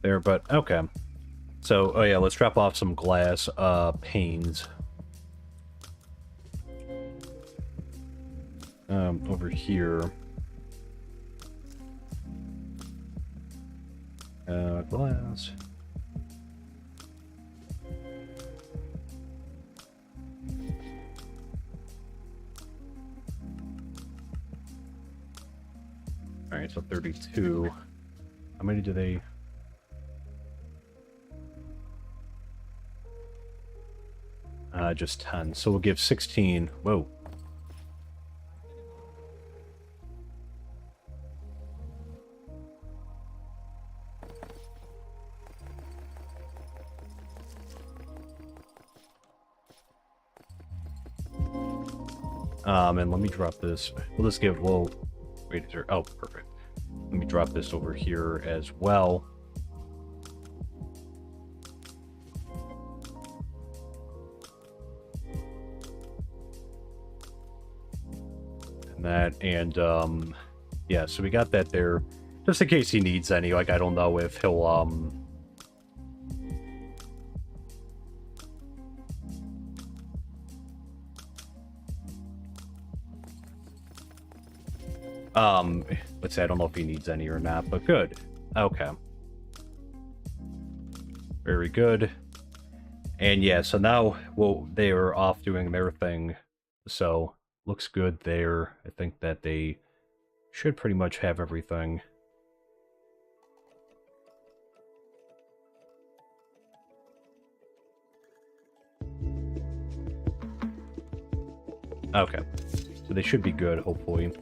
There, but okay. So, oh yeah, let's drop off some glass panes. Over here. Glass. Alright, so 32. How many do they... just 10. So we'll give 16. Whoa. And let me drop this. We'll just give, well, wait, is there, oh, perfect. Let me drop this over here as well. And that, and, yeah, so we got that there. Just in case he needs any, like, I don't know if he'll, let's say I don't know if he needs any or not, but good. Okay. Very good. And yeah, so now, well, they are off doing their thing, so looks good there. I think that they should pretty much have everything. Okay. So they should be good, hopefully.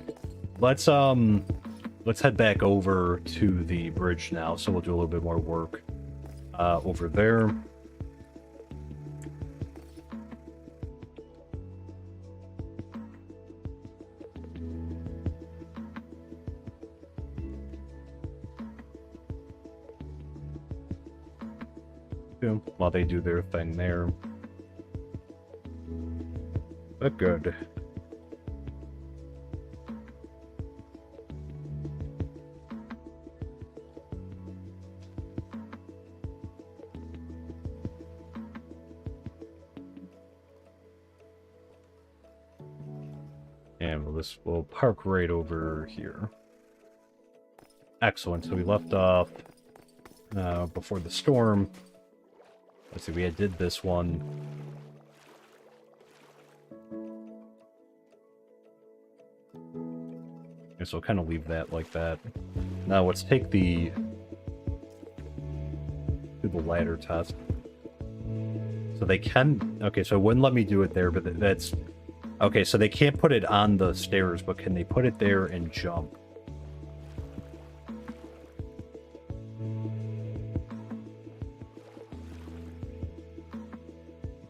Let's head back over to the bridge now, so we'll do a little bit more work over there. While they do their thing there. But good. And we'll park right over here. Excellent. So we left off before the storm. Let's see, we did this one. Okay, so we'll kind of leave that like that. Now let's take do the ladder test. So they can, okay, so it wouldn't let me do it there, but that's, okay, so they can't put it on the stairs, but can they put it there and jump?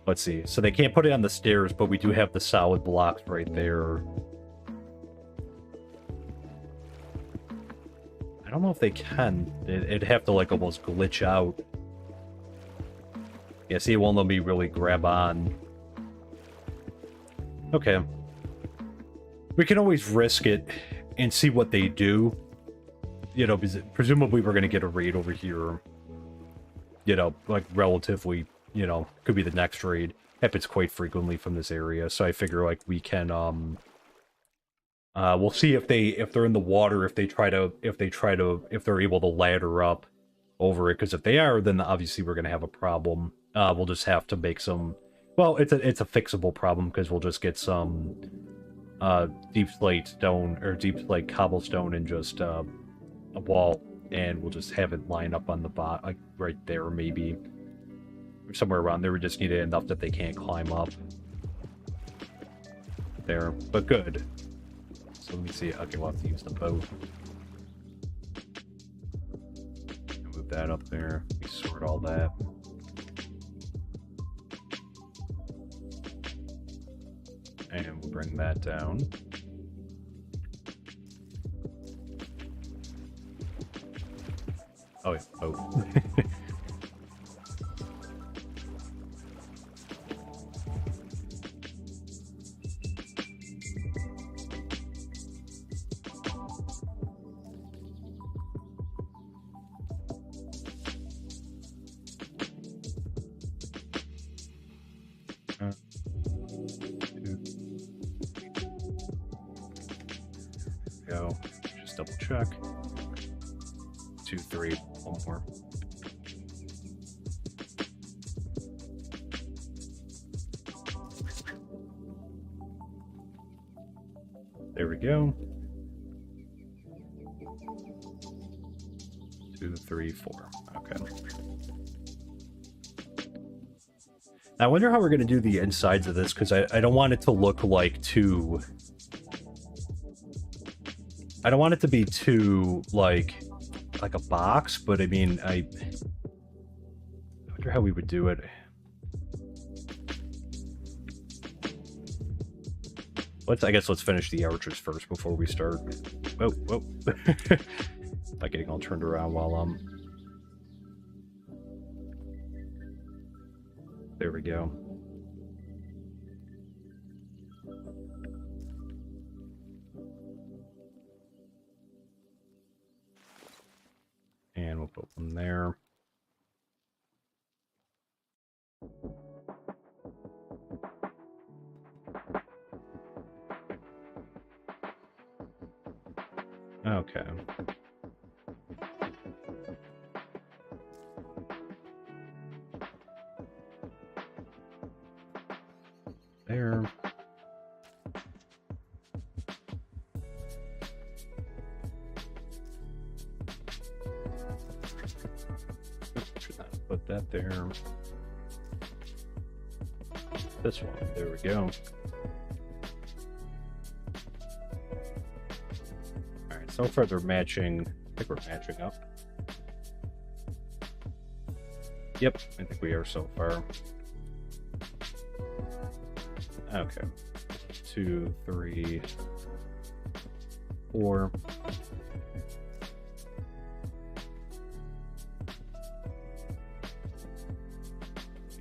Let's see. So they can't put it on the stairs, but we do have the solid blocks right there. I don't know if they can. It'd have to, like, almost glitch out. Yeah, see, it won't let me really grab on. Okay. We can always risk it and see what they do. You know, because presumably we're going to get a raid over here. You know, like, relatively... You know, could be the next raid. Happens quite frequently from this area, so I figure like we can we'll see if they're in the water, if they're able to ladder up over it, because if they are, then obviously we're gonna have a problem. We'll just have to make some, well, it's a fixable problem, because we'll just get some deep slate stone or deep slate cobblestone and just a wall, and we'll just have it line up on the bot, like right there maybe. Somewhere around there. We just need it enough that they can't climb up there, but good. So let me see. Okay, we'll have to use the boat. Move that up there. We sort all that. And we'll bring that down. Oh, yeah. Oh. Go. Just double check. 2, 3, one more. There we go. 2, 3, 4. Okay. Now, I wonder how we're going to do the insides of this, because I don't want it to look like too... I don't want it to be too, like a box, but I mean, I wonder how we would do it. I guess let's finish the archers first before we start. Whoa, whoa. Not getting all turned around while there we go. And we'll put one there. Okay. There. Put that there. This one. There we go. So far they're matching. I think we're matching up. Yep, I think we are so far. Okay. 2, 3, 4.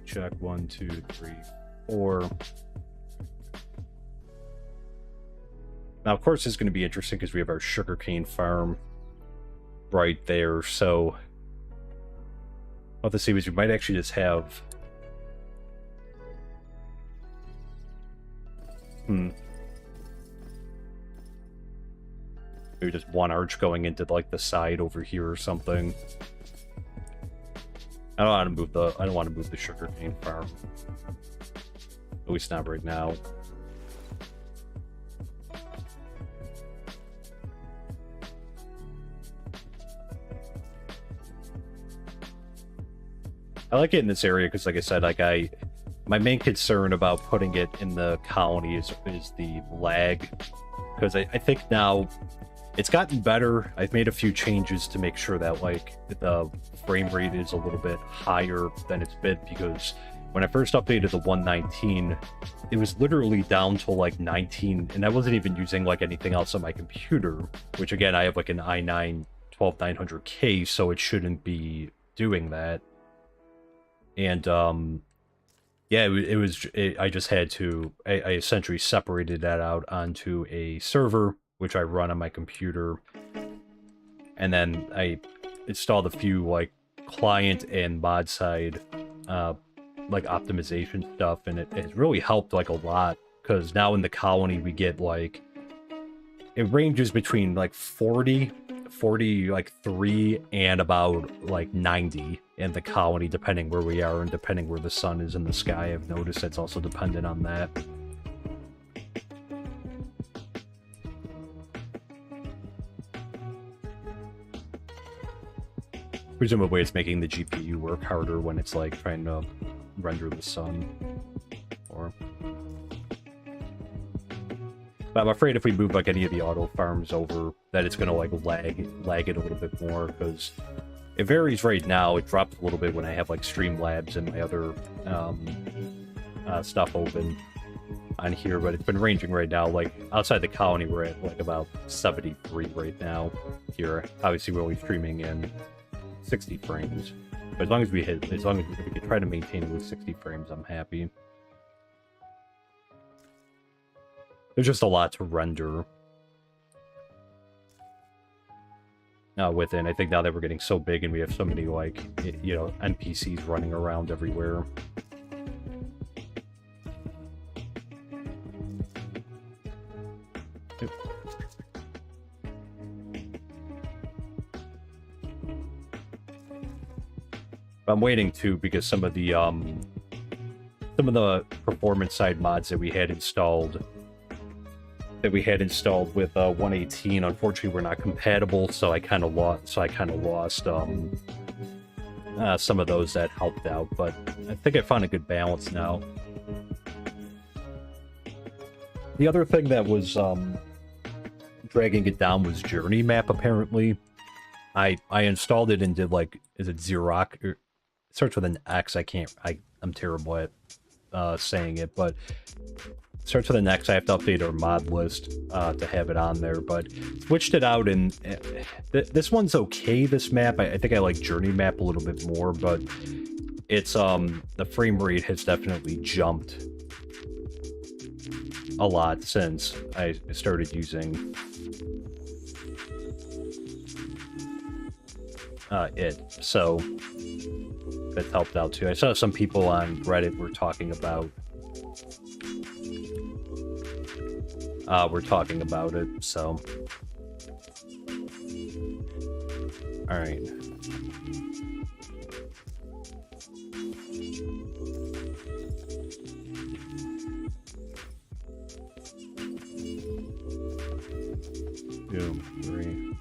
Check 1, 2, 3, 4. Now, of course, it's going to be interesting because we have our sugarcane farm right there. So, what to see is we might actually just have. Maybe just one arch going into like the side over here or something. I don't want to move the sugarcane farm. At least not right now. I like it in this area because, like I said, my main concern about putting it in the colony is the lag, because I think now it's gotten better. I've made a few changes to make sure that like the frame rate is a little bit higher than it's been, because when I first updated the 119, it was literally down to like 19, and I wasn't even using like anything else on my computer, which again, I have like an i9 12900K, so it shouldn't be doing that. And yeah, I just had to, I essentially separated that out onto a server, which I run on my computer. And then I installed a few like client and mod side like optimization stuff, and it has really helped like a lot, because now in the colony we get like, it ranges between like 40 like 3 and about like 90 in the colony, depending where we are and depending where the sun is in the sky. I've noticed that's also dependent on that. Presumably it's making the GPU work harder when it's like trying to render the sun. But I'm afraid if we move like any of the auto farms over, that it's gonna like lag it a little bit more, because it varies right now. It drops a little bit when I have like Streamlabs and my other stuff open on here, but it's been ranging right now. Like outside the colony, we're at like about 73 right now. Here, obviously, we're only streaming in 60 frames, but as long as we can try to maintain it with 60 frames, I'm happy. There's just a lot to render within. I think now that we're getting so big and we have so many, like, you know, NPCs running around everywhere. I'm waiting too, because some of the performance side mods that we had installed with 118, unfortunately were not compatible, so I kind of lost some of those that helped out, but I think I found a good balance now. The other thing that was dragging it down was Journey Map, apparently. I installed it and did, like, is it Xerox? It starts with an X. I'm terrible at saying it, but starts with an X. I have to update our mod list to have it on there, but switched it out, and this one's okay, this map. I think I like Journey Map a little bit more, but it's the frame rate has definitely jumped a lot since I started using it, so that's helped out too. I saw some people on Reddit were talking about it, so all right. Two, three.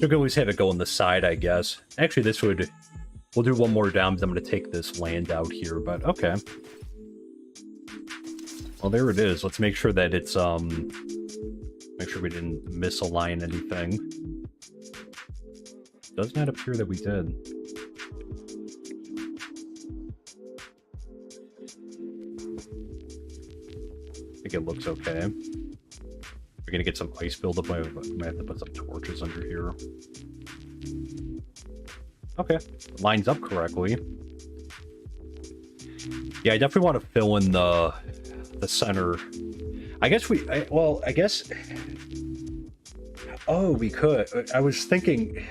We can always have it go on the side, I guess. Actually, this would... We'll do one more down because I'm going to take this land out here, but okay. Well, there it is. Let's make sure that it's, make sure we didn't misalign anything. Does not appear that we did. I think it looks okay. We're gonna get some ice buildup. I might have to put some torches under here. Okay, lines up correctly. Yeah, I definitely want to fill in the center. I guess I guess. Oh, we could. I was thinking,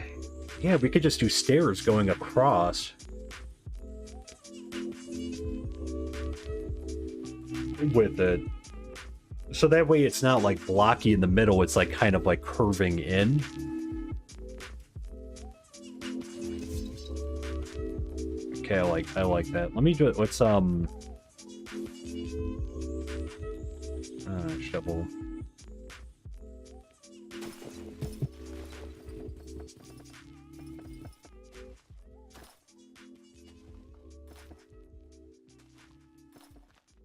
yeah, we could just do stairs going across. With it. So that way it's not like blocky in the middle, it's like kind of like curving in. Okay, I like that. Let me do it. Let's shovel.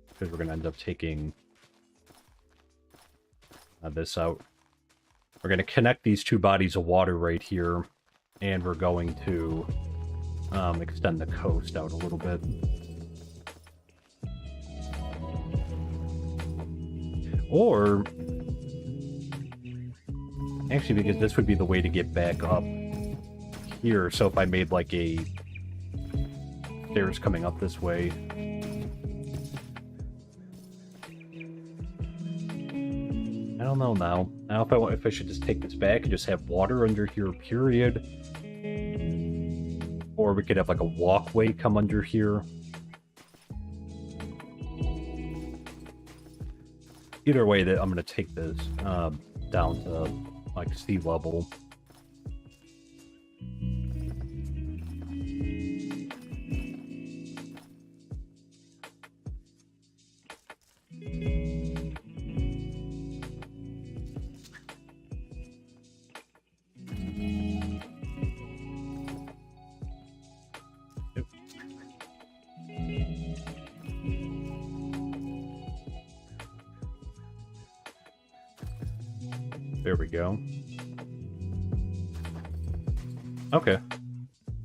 Because we're gonna end up taking this out. We're going to connect these two bodies of water right here, and we're going to extend the coast out a little bit. Or, actually, because this would be the way to get back up here, so if I made like a stairs coming up this way. I don't know now. Now if I should just take this back and just have water under here, period. Or we could have like a walkway come under here. Either way, that I'm gonna take this down to like sea level. There we go. Okay.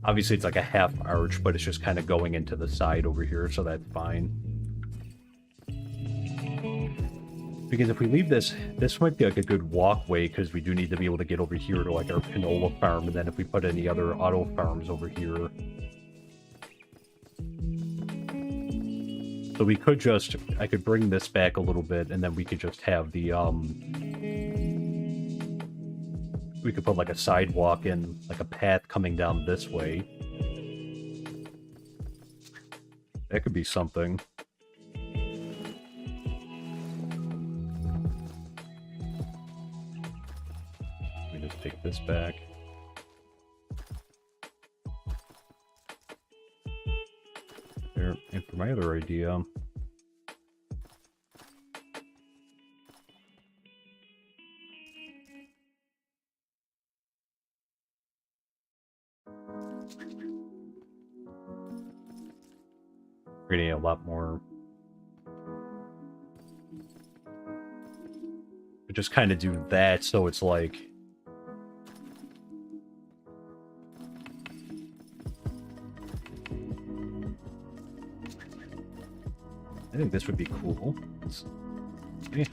Obviously it's like a half arch, but it's just kind of going into the side over here, so that's fine. Because if we leave this might be like a good walkway, because we do need to be able to get over here to like our canola farm, and then if we put any other auto farms over here. So we could just, I could bring this back a little bit, and then we could just have the, we could put like a sidewalk in, like a path coming down this way. That could be something. Let me just take this back. There, and for my other idea, creating a lot more. But just kind of do that so it's like. I think this would be cool. Yeah.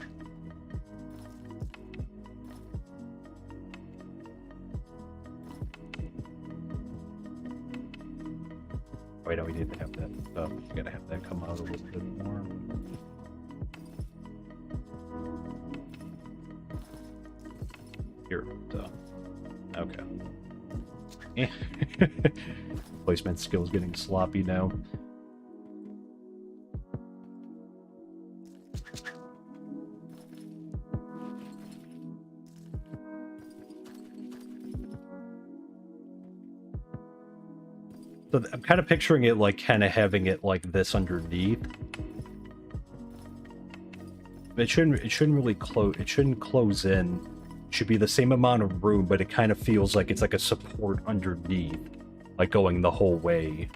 Wait, no, we need to have that. We gotta have that come out a little bit more. Here, okay. Yeah. Placement skills getting sloppy now. So I'm kind of picturing it like kind of having it like this underneath. It shouldn't really close. It shouldn't close in should be the same amount of room, but it kind of feels like it's like a support underneath, like going the whole way.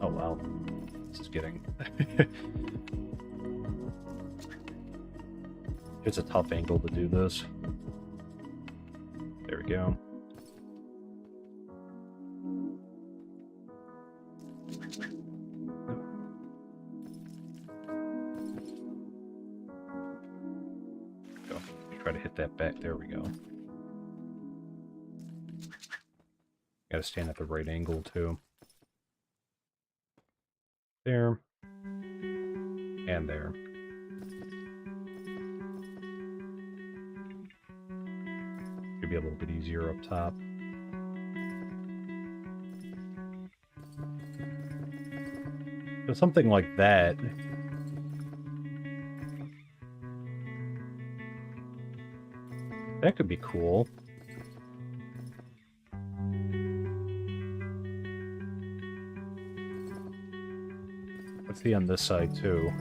Oh wow, this is getting... It's a tough angle to do this. There we go. Try to hit that back. There we go. Gotta stand at the right angle too. There. And there. Should be a little bit easier up top. So something like that. That could be cool. Let's see on this side too.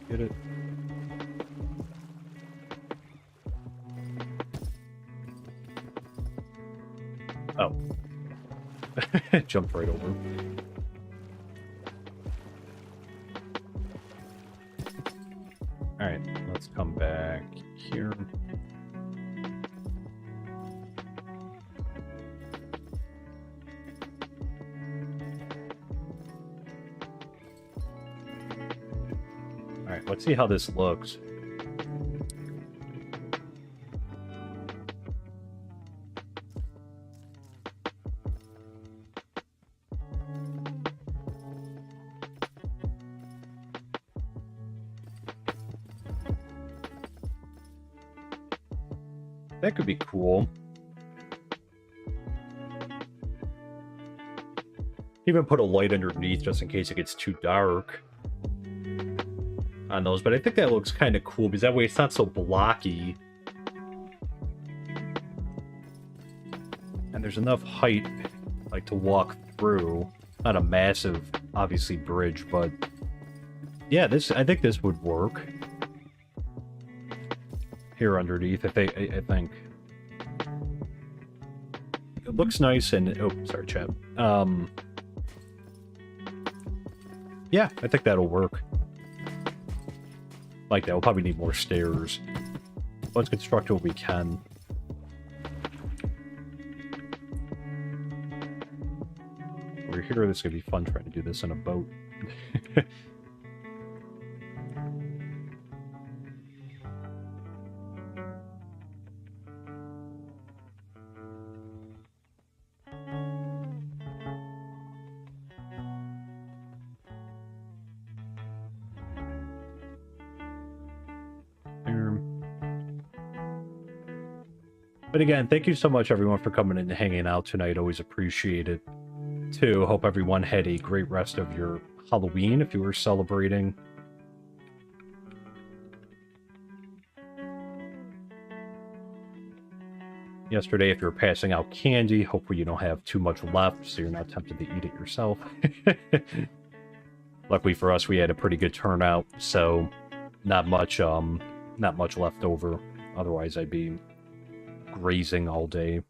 Get it. Oh. Jumped right over. Alright, let's come back here. Alright, let's see how this looks. That could be cool. Even put a light underneath just in case it gets too dark on those, but I think that looks kind of cool because that way it's not so blocky. And there's enough height like to walk through. Not a massive, obviously, bridge, but yeah, I think this would work. Here underneath, I think. It looks nice and... Oh, sorry, chat. Yeah, I think that'll work. Like that, we'll probably need more stairs. Let's construct what we can. Over here, this is going to be fun trying to do this in a boat. But again, thank you so much, everyone, for coming in and hanging out tonight. Always appreciate it, too. Hope everyone had a great rest of your Halloween, if you were celebrating. Yesterday, if you were passing out candy, hopefully you don't have too much left, so you're not tempted to eat it yourself. Luckily for us, we had a pretty good turnout, so not much left over. Otherwise, I'd be grazing all day.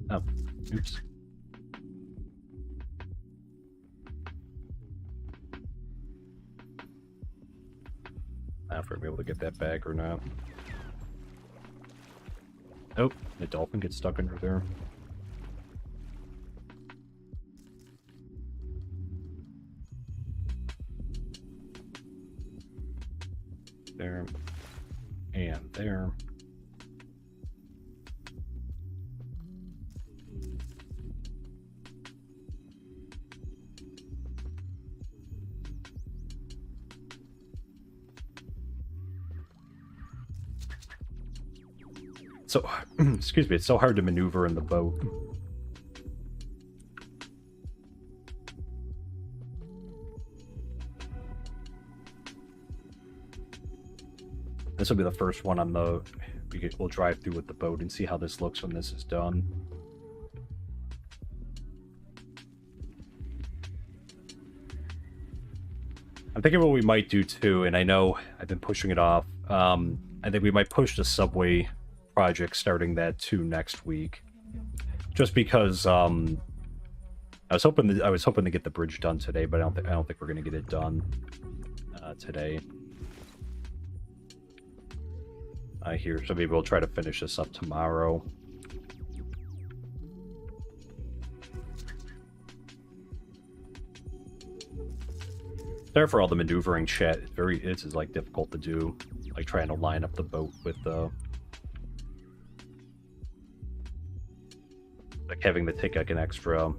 Oh, oops. Not if we're able to get that back or not. Oh, the dolphin gets stuck under there. There. And there. So, excuse me, it's so hard to maneuver in the boat. This will be the first one on the... We'll drive through with the boat and see how this looks when this is done. I'm thinking what we might do too, and I know I've been pushing it off. I think we might push the subway project starting that too next week, just because I was hoping to get the bridge done today, but I don't think we're gonna get it done today. Here, so maybe we'll try to finish this up tomorrow. Sorry for all the maneuvering chat. It's like difficult to do, like trying to line up the boat with the like having to take like an extra.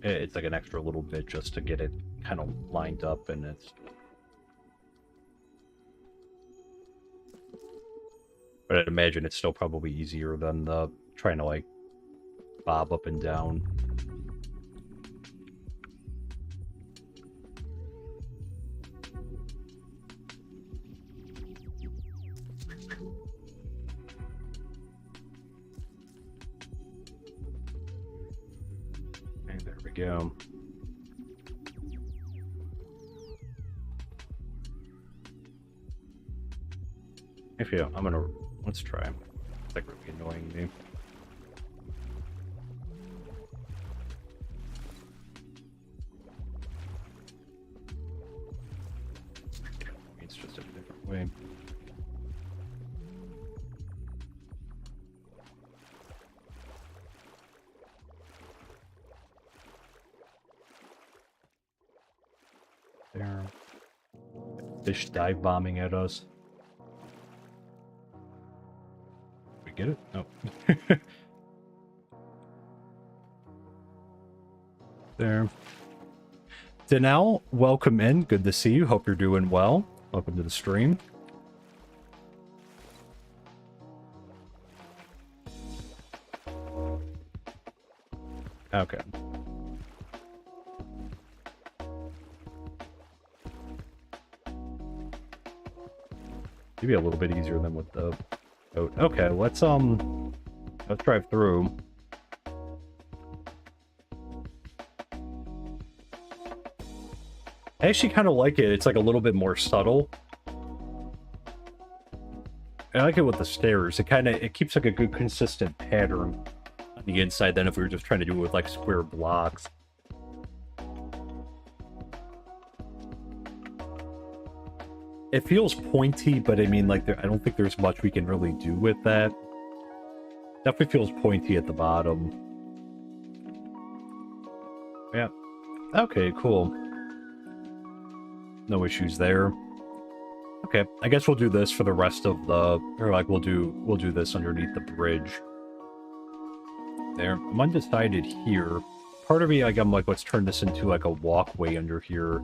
It's like an extra little bit just to get it kind of lined up, and it's. But I'd imagine it's still probably easier than the trying to like bob up and down. And there we go. If you, let's try. It's like really annoying me. It's just a different way. There. Fish dive bombing at us. Get it? Oh. There. Danelle, welcome in. Good to see you. Hope you're doing well. Welcome to the stream. Okay. Maybe a little bit easier than with the boat. Okay, let's drive through. I actually kind of like it. It's like a little bit more subtle. I like it with the stairs. It keeps like a good consistent pattern on the inside than if we were just trying to do it with like square blocks. It feels pointy, but I mean, like, I don't think there's much we can really do with that. Definitely feels pointy at the bottom. Yeah. Okay, cool. No issues there. Okay, I guess we'll do this for the rest of the, or like we'll do this underneath the bridge. There. I'm undecided here. Part of me, like, I'm like, let's turn this into like a walkway under here.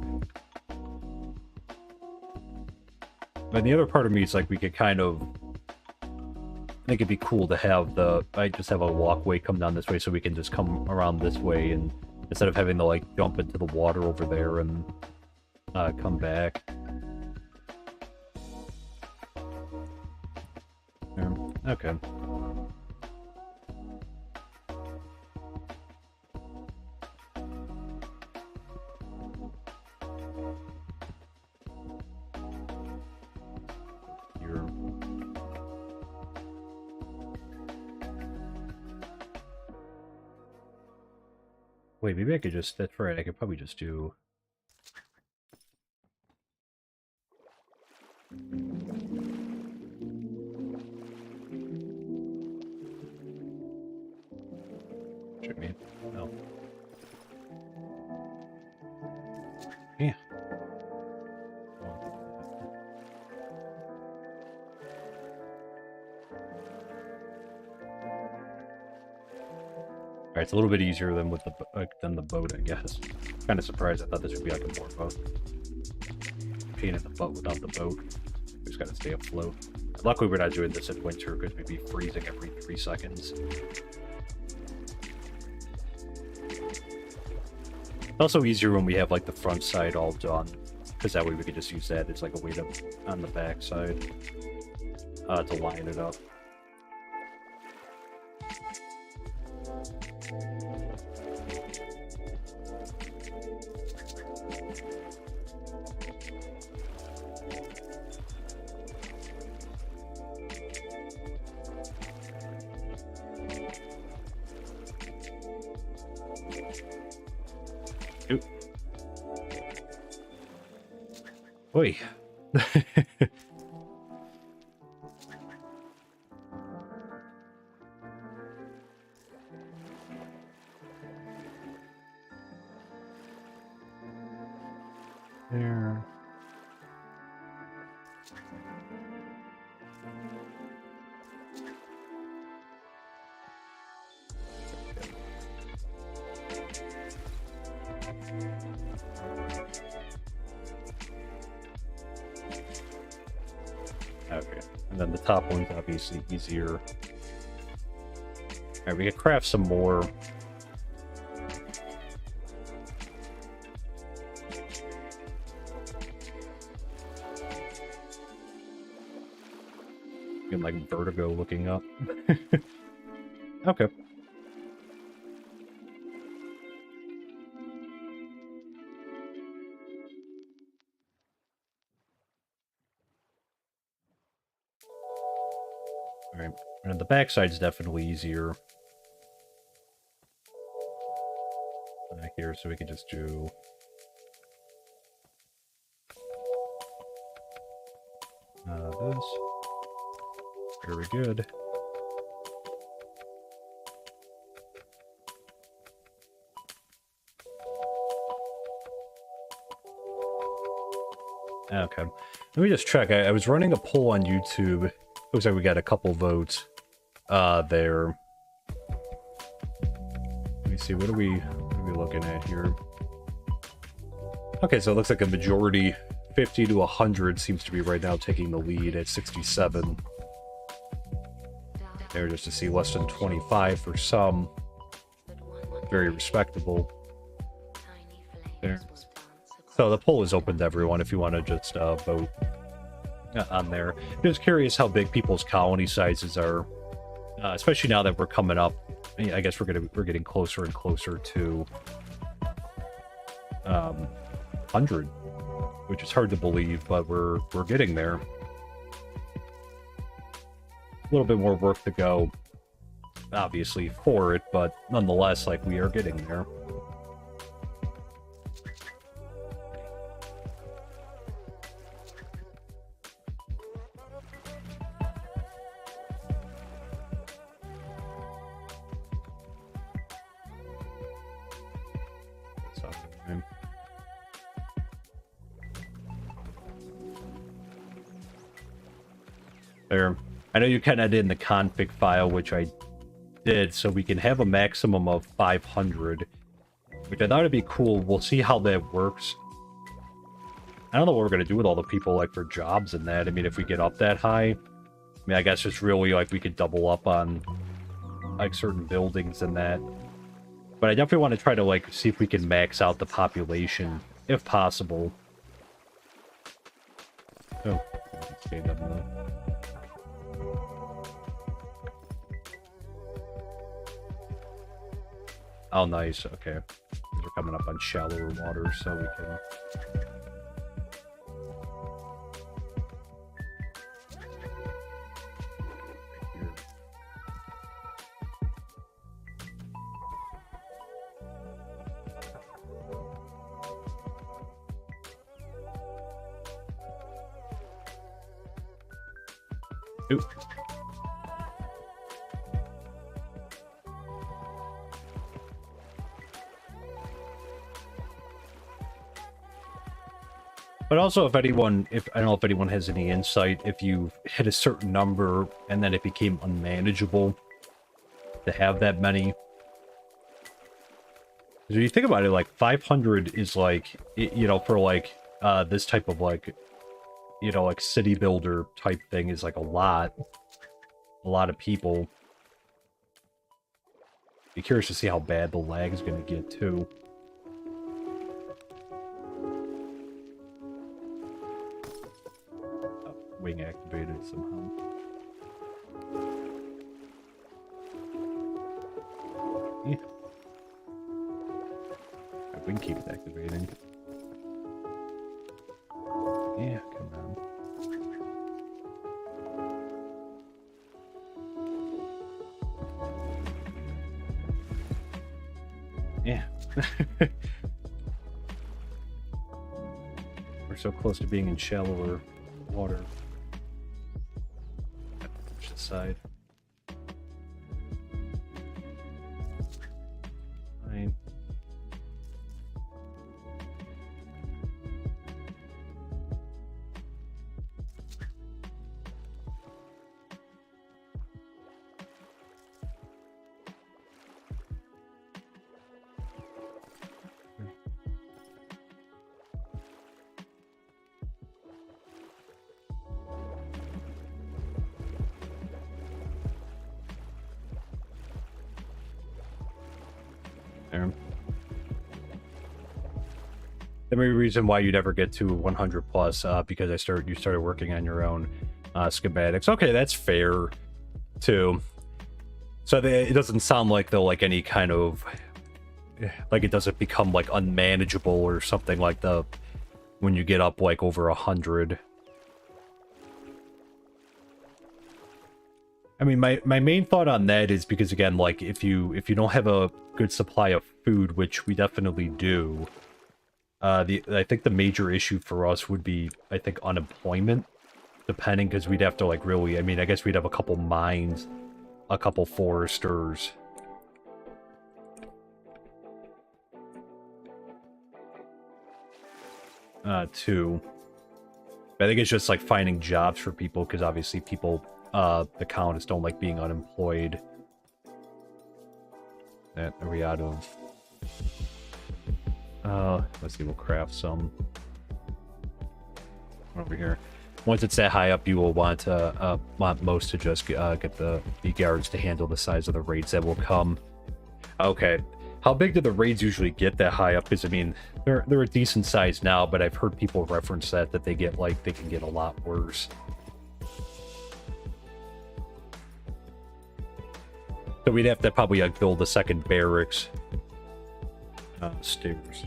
But the other part of me is like we could kind of, I think it'd be cool to have I just have a walkway come down this way so we can just come around this way, and instead of having to like jump into the water over there and come back. Okay. Wait, maybe I could just, that's right, I could probably just do... Should be, no. Yeah. Alright, it's a little bit easier than with the boat, I guess. Kind of surprised. I thought this would be like a more of a pain in the butt without the boat. We just gotta stay afloat. Luckily, we're not doing this in winter because we'd be freezing every 3 seconds. It's also easier when we have like the front side all done, because that way we could just use that as like a way to on the back side to line it up. Oi. There. Okay, and then the top one's obviously easier. Alright, we can craft some more. Getting like vertigo looking up. Okay. Alright, and the backside's definitely easier. Back here, so we can just do... this. Very good. Okay. Let me just check. I was running a poll on YouTube. Looks like we got a couple votes there. Let me see. What are we looking at here? Okay, so it looks like a majority, 50 to 100, seems to be right now taking the lead at 67. There, just to see less than 25 for some. Very respectable. There. So the poll is open to everyone if you want to just vote on there. Just curious how big people's colony sizes are, especially now that we're coming up. I guess we're getting closer and closer to 100, which is hard to believe, but we're getting there. A little bit more work to go, obviously, for it, but nonetheless, like, we are getting there. There. I know you can add in the config file, which I did, so we can have a maximum of 500, which I thought would be cool. We'll see how that works. I don't know what we're going to do with all the people, like, for jobs and that. I mean, if we get up that high, I mean, I guess it's really, like, we could double up on, like, certain buildings and that. But I definitely want to try to, like, see if we can max out the population, if possible. Oh, stand up now. Oh, nice. Okay. We're coming up on shallower water, so we can... Oop. But also, if I don't know if anyone has any insight, if you hit a certain number and then it became unmanageable to have that many. If you think about it, like 500 is like, you know, for like this type of like, you know, like city builder type thing is like a lot of people. Be curious to see how bad the lag is going to get too. Wing activated somehow. Yeah. We can keep it activating. Yeah, come on. Yeah. We're so close to being in shallower water. Push the side. Fine. There. The main reason why you never get to 100 plus, because you started working on your own schematics. Okay, that's fair too. So it doesn't sound like though like any kind of like it doesn't become like unmanageable or something like when you get up like over 100. I mean, my main thought on that is because again, like if you don't have a good supply of food, which we definitely do, I think the major issue for us would be, I think, unemployment, depending, because we'd have to like really, I mean, I guess we'd have a couple mines, a couple foresters. Too. But I think it's just like finding jobs for people, because obviously people, the colonists don't like being unemployed. Are we out of... let's see, we'll craft some over here. Once it's that high up, you will want most to just get the guards to handle the size of the raids that will come. Okay, how big do the raids usually get that high up? Because I mean, they're a decent size now, but I've heard people reference that they get like they can get a lot worse. So we'd have to probably like build a second barracks. Stairs.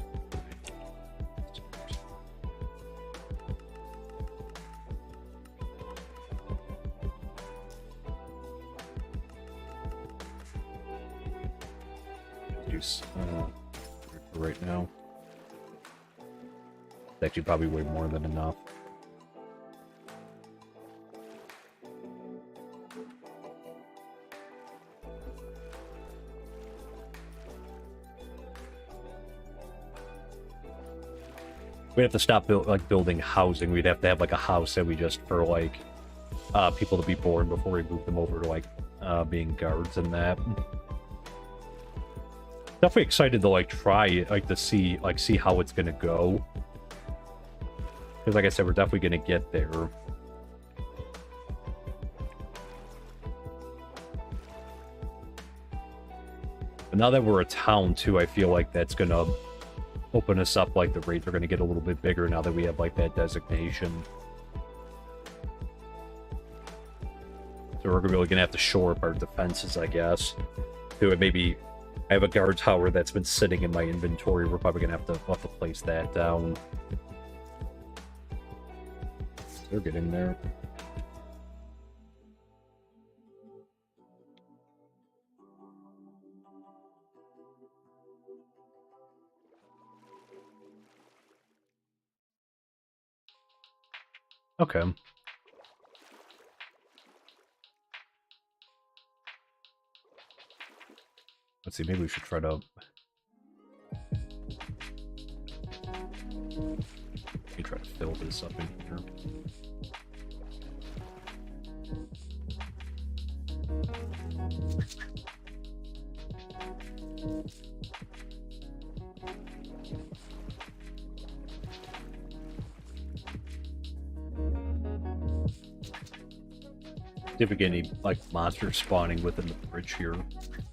Use right now. It's actually probably way more than enough. We'd have to stop building housing. We'd have to have like a house that we just for like people to be born before we move them over to like being guards and that. Definitely excited to like try it, like to see how it's gonna go. Because like I said, we're definitely gonna get there. But now that we're a town too, I feel like that's gonna open us up, like the raids are going to get a little bit bigger now that we have like that designation. So we're really going to have to shore up our defenses, I guess. Do it. Maybe I have a guard tower that's been sitting in my inventory. We're probably going to have to place that down. They're getting there. Okay. Let's see, maybe we should try to... Let me try to fill this up in here. See if we get any, like, monsters spawning within the bridge here.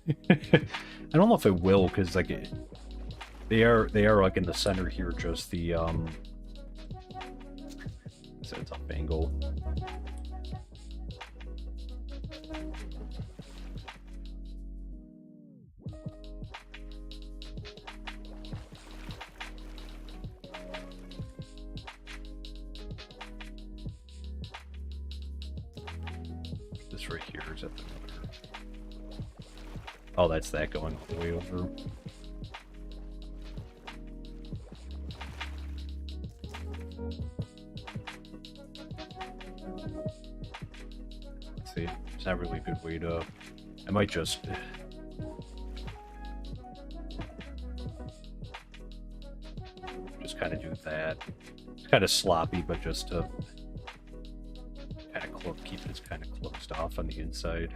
I don't know if it will, because, like, they are, like, in the center here, just the, so it's up angle. This right here is at the other. Oh, that's that going all the way over. See, it's not really a good way to. I might just. Just kind of do that. It's kind of sloppy, but just to kind of keep this kind of closed off on the inside.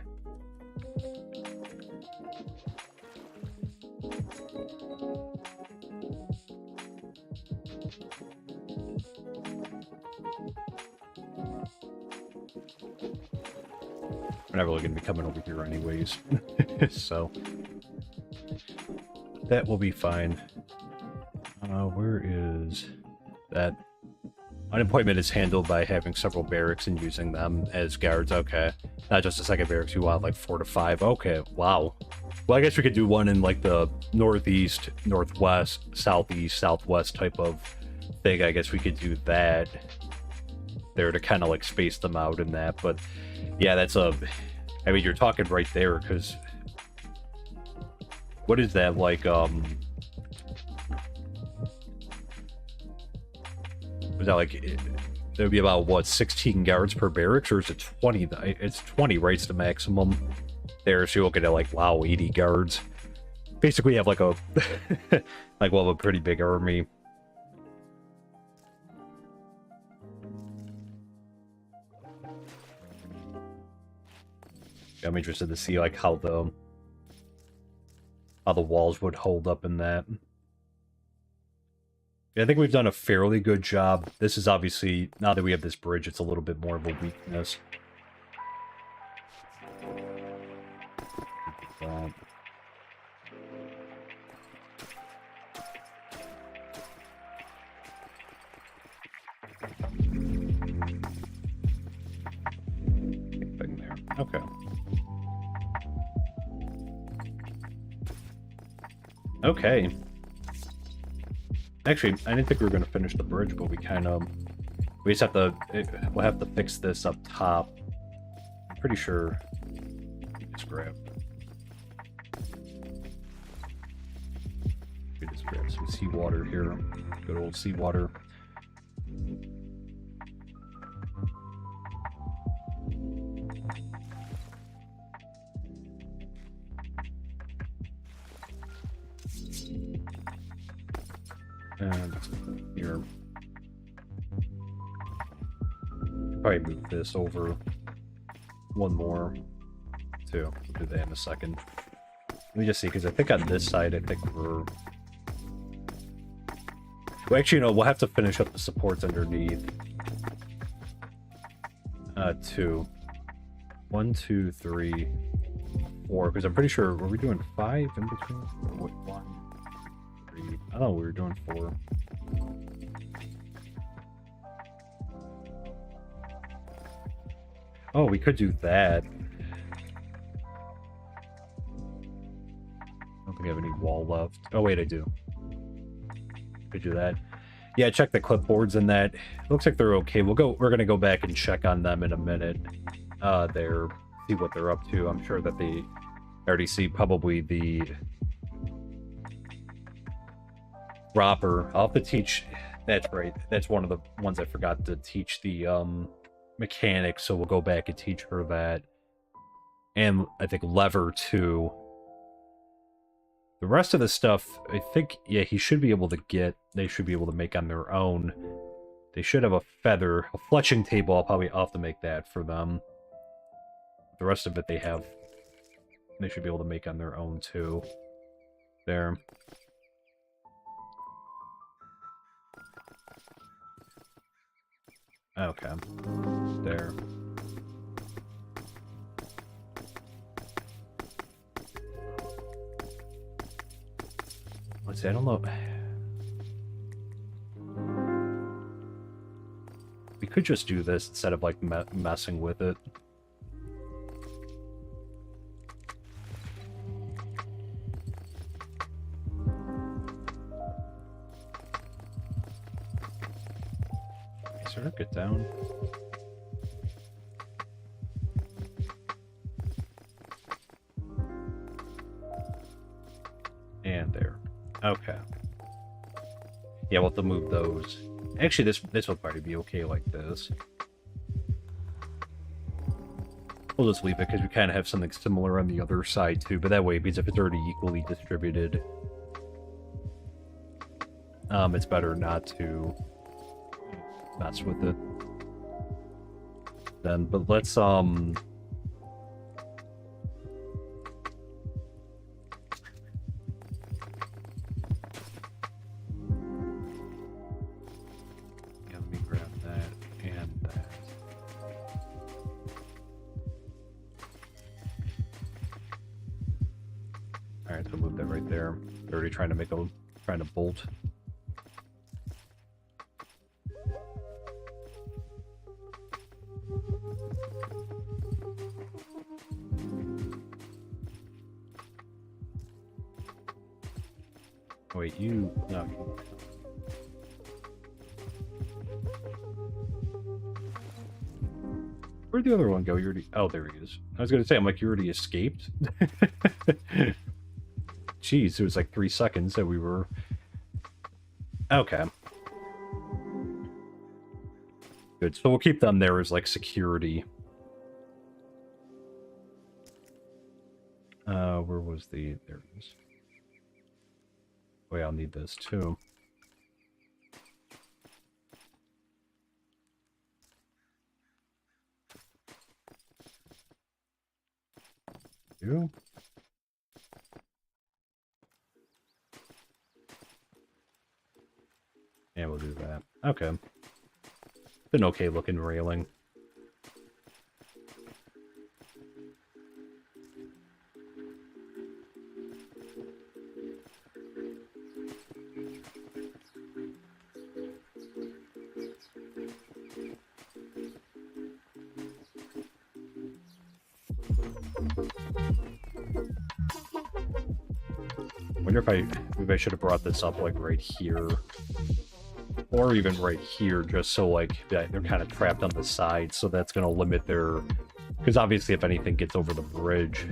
We're not really going to be coming over here anyways, so that will be fine. Where is that? Unemployment is handled by having several barracks and using them as guards. Okay, not just a second barracks. You want like 4 to 5. Okay, wow. Well, I guess we could do one in like the northeast, northwest, southeast, southwest type of thing. I guess we could do that there to kind of like space them out in that. But yeah, that's a. I mean, you're talking right there because what is that like? Was that like, there would be about, what, 16 guards per barracks, or is it 20? It's 20, right? It's the maximum there, so you're looking at, like, wow, 80 guards. Basically, you have, like, a, like, well, a pretty big army. I'm interested to see, like, how the walls would hold up in that. I think we've done a fairly good job. This is obviously, now that we have this bridge, it's a little bit more of a weakness. Thing there. Okay. Okay. Actually, I didn't think we were going to finish the bridge, but we kind of... We just have to... We'll have to fix this up top. I'm pretty sure... Just grab... We just grab some seawater here. Good old seawater. And here, probably move this over one more too. We'll do that in a second. Let me just see, because I think on this side, I think we're. Well, actually, no, we'll have to finish up the supports underneath. 2. 1, 2, 3, 4. Because I'm pretty sure, were we doing 5 in between? Or what, 1? I thought we were doing 4. Oh, we could do that. I don't think I have any wall left. Oh, wait, I do. Could do that. Yeah, check the clipboards and that. It looks like they're okay. We're gonna go back and check on them in a minute. See what they're up to. I'm sure that they already see probably the dropper. I'll have to teach. That's right. That's one of the ones I forgot to teach the mechanics, so we'll go back and teach her that. And I think lever too. The rest of the stuff, I think, yeah, he should be able to get. They should be able to make on their own. They should have a feather, a fletching table. I'll have to make that for them. The rest of it they have. They should be able to make on their own too. There. Okay. There. See, I don't know. We could just do this instead of, like, messing with it. Sir, get down. And there. Okay. Yeah, we'll have to move those. Actually, this will probably be okay like this. We'll just leave it because we kind of have something similar on the other side too, but that way, because if it's already equally distributed, it's better not to mess with it. Then, but let's trying to bolt. Wait, you... No, you... Where'd the other one go? You already... Oh, there he is. I was gonna say, I'm like, you already escaped? Jeez, it was like 3 seconds that we were... Okay. Good, so we'll keep them there as, like, security. Where was the... There it is. Wait, I'll need this, too. You? Yeah, we'll do that. Okay. It's an okay looking railing. Wonder if I should have brought this up like right here. Or even right here, just so like they're kind of trapped on the side, so that's going to limit their... Because obviously if anything gets over the bridge...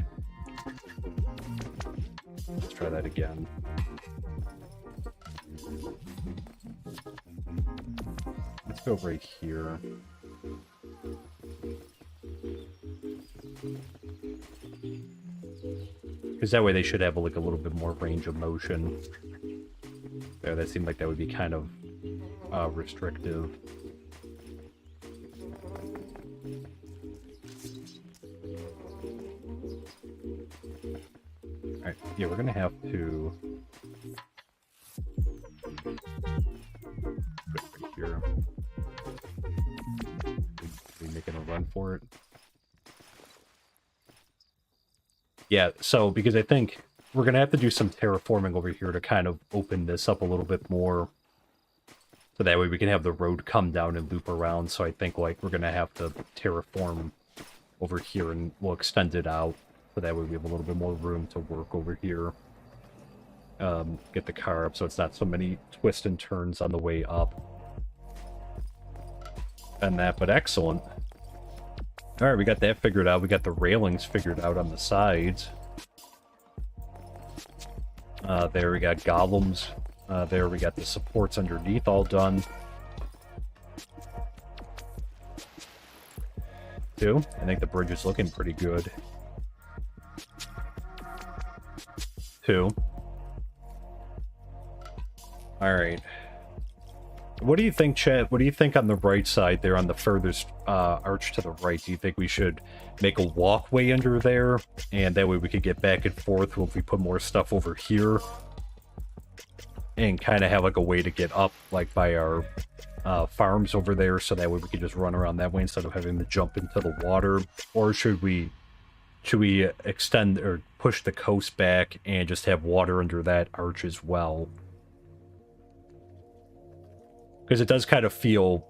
Let's try that again. Let's go right here. Because that way they should have like a little bit more range of motion. There, that seemed like that would be kind of restrictive. Alright, yeah, we're gonna have to put it right here. Are we making a run for it? Yeah, so because I think we're gonna have to do some terraforming over here to kind of open this up a little bit more. So that way we can have the road come down and loop around. So I think like we're gonna have to terraform over here and we'll extend it out. So that way we have a little bit more room to work over here. Get the car up so it's not so many twists and turns on the way up. And that, but excellent. Alright, we got that figured out. We got the railings figured out on the sides. There we got golems. There we got the supports underneath all done. 2. I think the bridge is looking pretty good. 2. Alright. What do you think, Chet? What do you think on the right side there, on the furthest arch to the right? Do you think we should make a walkway under there? And that way we could get back and forth if we put more stuff over here? And kind of have like a way to get up, like by our farms over there, so that way we could just run around that way instead of having to jump into the water? Or should we should we extend or push the coast back and just have water under that arch as well? Because it does kind of feel,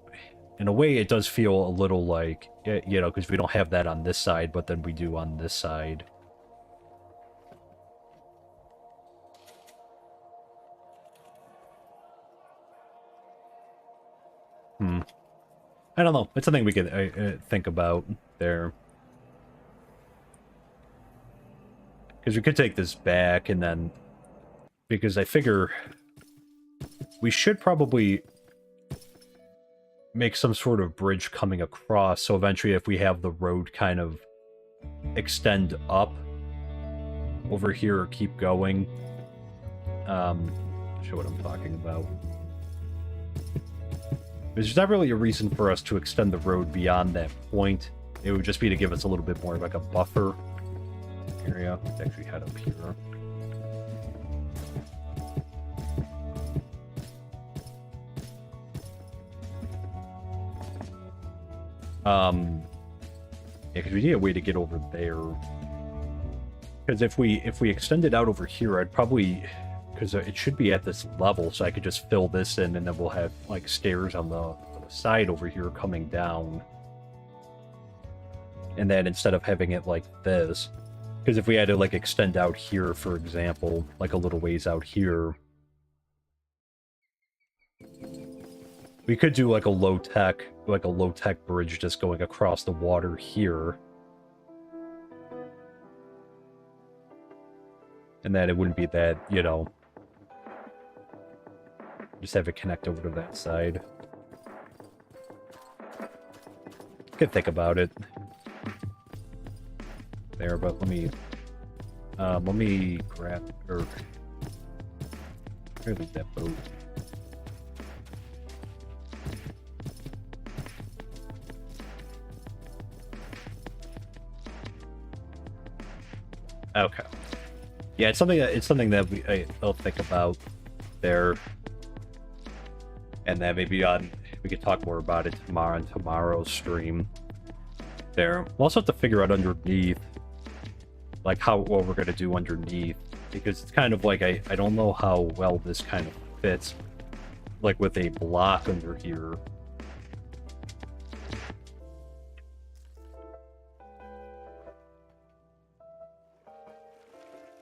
in a way, it does feel a little like, you know, because we don't have that on this side, but then we do on this side. I don't know. It's something we could think about there. Because we could take this back and then... Because I figure we should probably make some sort of bridge coming across, so eventually if we have the road kind of extend up over here or keep going... show what I'm talking about. There's not really a reason for us to extend the road beyond that point. It would just be to give us a little bit more of like a buffer area. Let's actually head up here. Yeah, because we need a way to get over there. Because if we extend it out over here, I'd probably... Because it should be at this level, so I could just fill this in, and then we'll have, like, stairs on the side over here coming down. And then instead of having it like this... Because if we had to, like, extend out here, for example, like a little ways out here... We could do, like, a low-tech bridge just going across the water here. And then it wouldn't be that, you know... Just have it connect over to that side. Could think about it. There, but let me grab or where is that boat? Okay. Yeah, it's something that I'll think about there. And then maybe we could talk more about it tomorrow on tomorrow's stream. There. We'll also have to figure out underneath, like what we're gonna do underneath, because it's kind of like I don't know how well this kind of fits, like with a block under here.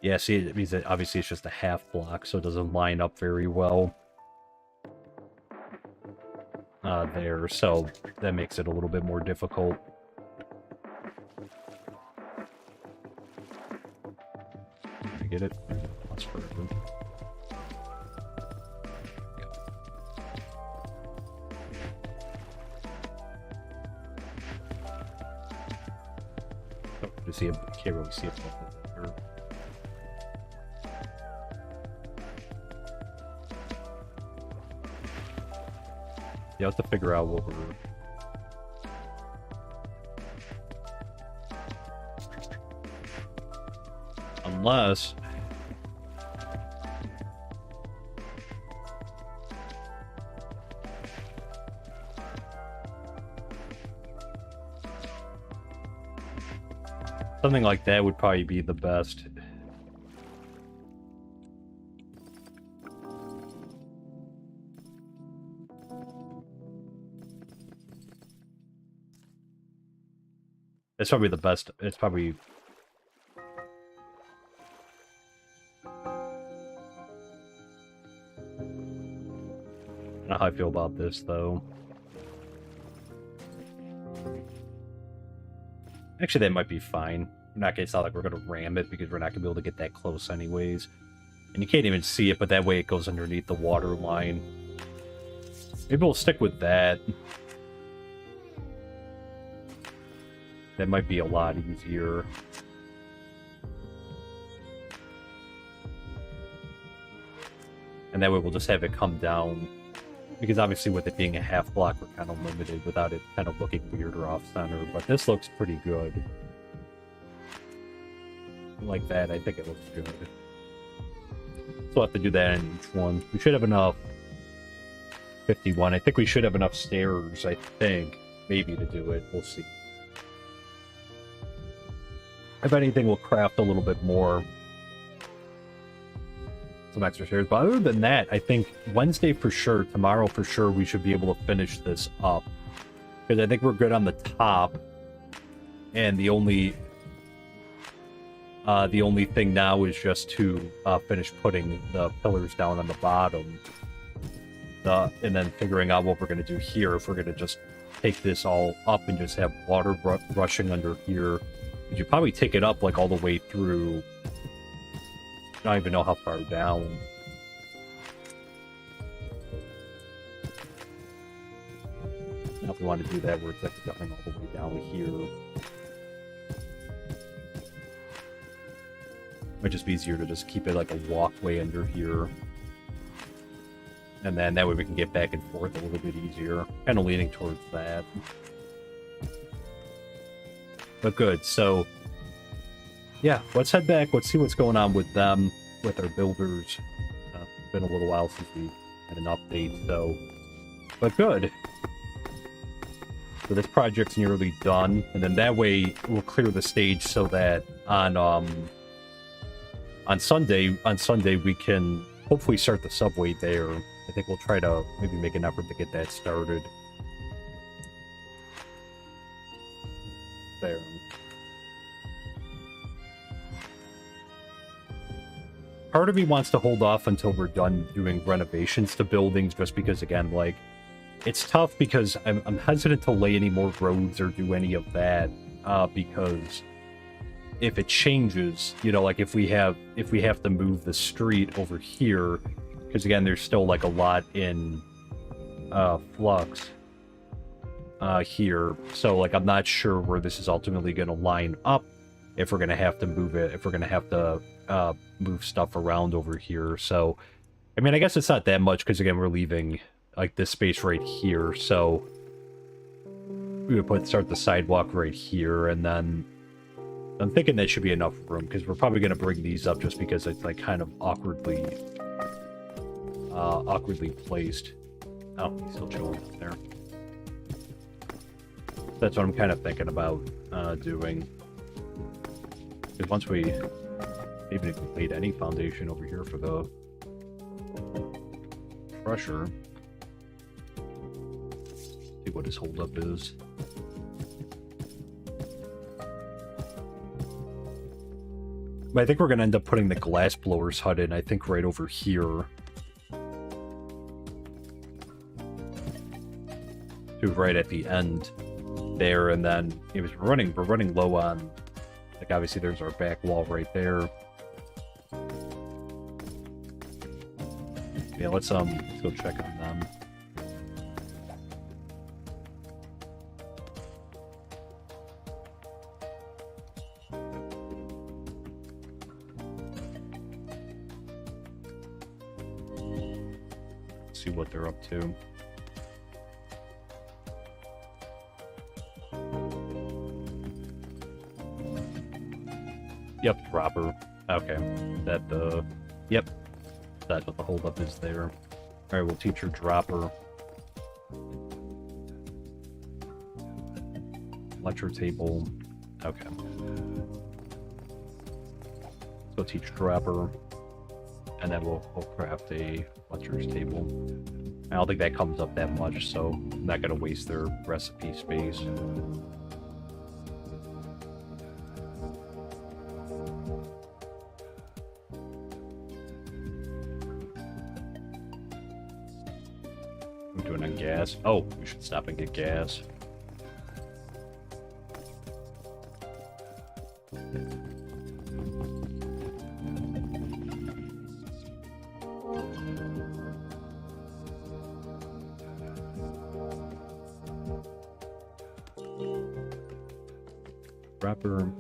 Yeah, see, it means that obviously it's just a half block, so it doesn't line up very well. There, so that makes it a little bit more difficult. I get it? That's forever. Oh, you see it, can't really see it. You have to figure out what we're... Unless... Something like that would probably be the best. It's probably the best. It's probably... I don't know how I feel about this, though. Actually, that might be fine. It's not like we're going to ram it, because we're not going to be able to get that close anyways. And you can't even see it, but that way it goes underneath the water line. Maybe we'll stick with that. That might be a lot easier. And that way we'll just have it come down. Because obviously with it being a half block, we're kind of limited without it kind of looking weird or off-center. But this looks pretty good. Like that, I think it looks good. So we'll have to do that in each one. We should have enough. 51. I think we should have enough stairs, I think. Maybe to do it. We'll see. if anything, we'll craft a little bit more. Some extra shares. But other than that, I think Wednesday for sure, tomorrow for sure, we should be able to finish this up. Because I think we're good on the top. And the only thing now is just to finish putting the pillars down on the bottom. And then figuring out what we're going to do here. If we're going to just take this all up and just have water rushing under here. You probably take it up like all the way through. I don't even know how far down. Now if we want to do that, where it's like going all the way down here. Might just be easier to just keep it like a walkway under here. And then that way we can get back and forth a little bit easier. Kind of leaning towards that. But good, so... yeah, let's head back. Let's see what's going on with them, with our builders. It's been a little while since we had an update, so... but good. So this project's nearly done. And then that way we'll clear the stage so that on Sunday we can hopefully start the subway there. I think we'll try to maybe make an effort to get that started. There. Part of me wants to hold off until we're done doing renovations to buildings, just because, again, like, it's tough because I'm hesitant to lay any more roads or do any of that, because if it changes, you know, like if we have to move the street over here, because again, there's still like a lot in flux here, so like I'm not sure where this is ultimately going to line up, if we're going to have to move it, if we're going to have to move stuff around over here. So I mean, I guess it's not that much, because again, we're leaving like this space right here, so we would start the sidewalk right here, and then I'm thinking that should be enough room, because we're probably going to bring these up just because it's like kind of awkwardly placed. Oh, he's still chilling up there. That's what I'm kind of thinking about doing. Because once we even complete any foundation over here for the crusher, see what his holdup is. But I think we're going to end up putting the glass blower's hut in, I think, right over here. To right at the end there, and then we're running low on, like, obviously there's our back wall right there. Yeah, let's go check on them. See what they're up to. Yep, dropper. Okay. Yep. That's what the holdup is there. Alright, we'll teach her dropper. Fletcher table. Okay. Let's go teach dropper. And then we'll craft a Fletcher's table. I don't think that comes up that much, so I'm not going to waste their recipe space. I'm doing on gas. Oh, we should stop and get gas. Wrapper.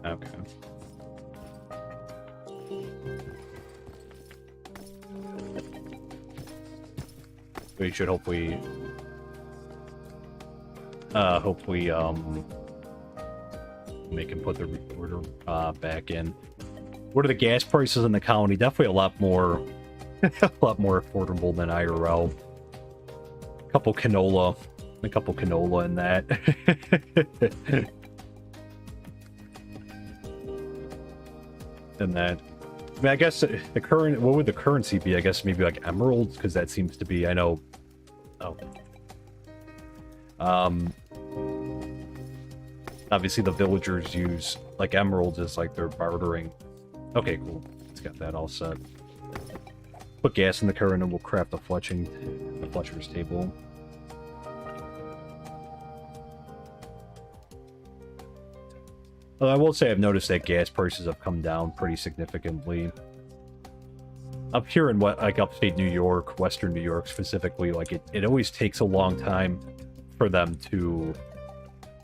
Okay. We should hopefully make him put the recorder back in. What are the gas prices in the colony? Definitely a lot more affordable than IRL. couple canola in that. And that, I mean, I guess the current, what would the currency be? I guess maybe like emeralds, because that seems to be, I know. Oh. Obviously the villagers use like emeralds as like their bartering. Okay, cool. It's got that all set. Put gas in the current and we'll craft the Fletcher's table. I will say I've noticed that gas prices have come down pretty significantly. Up here in what, like upstate New York, Western New York specifically, like it always takes a long time for them to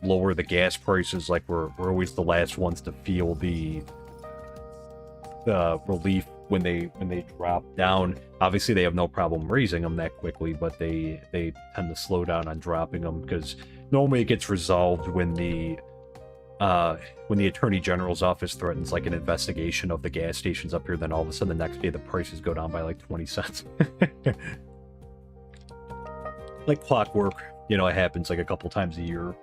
lower the gas prices. Like we're always the last ones to feel the relief when they drop down. Obviously they have no problem raising them that quickly, but they tend to slow down on dropping them, because normally it gets resolved when the Attorney General's office threatens like an investigation of the gas stations up here. Then all of a sudden the next day the prices go down by like 20 cents. Like clockwork, you know, it happens like a couple times a year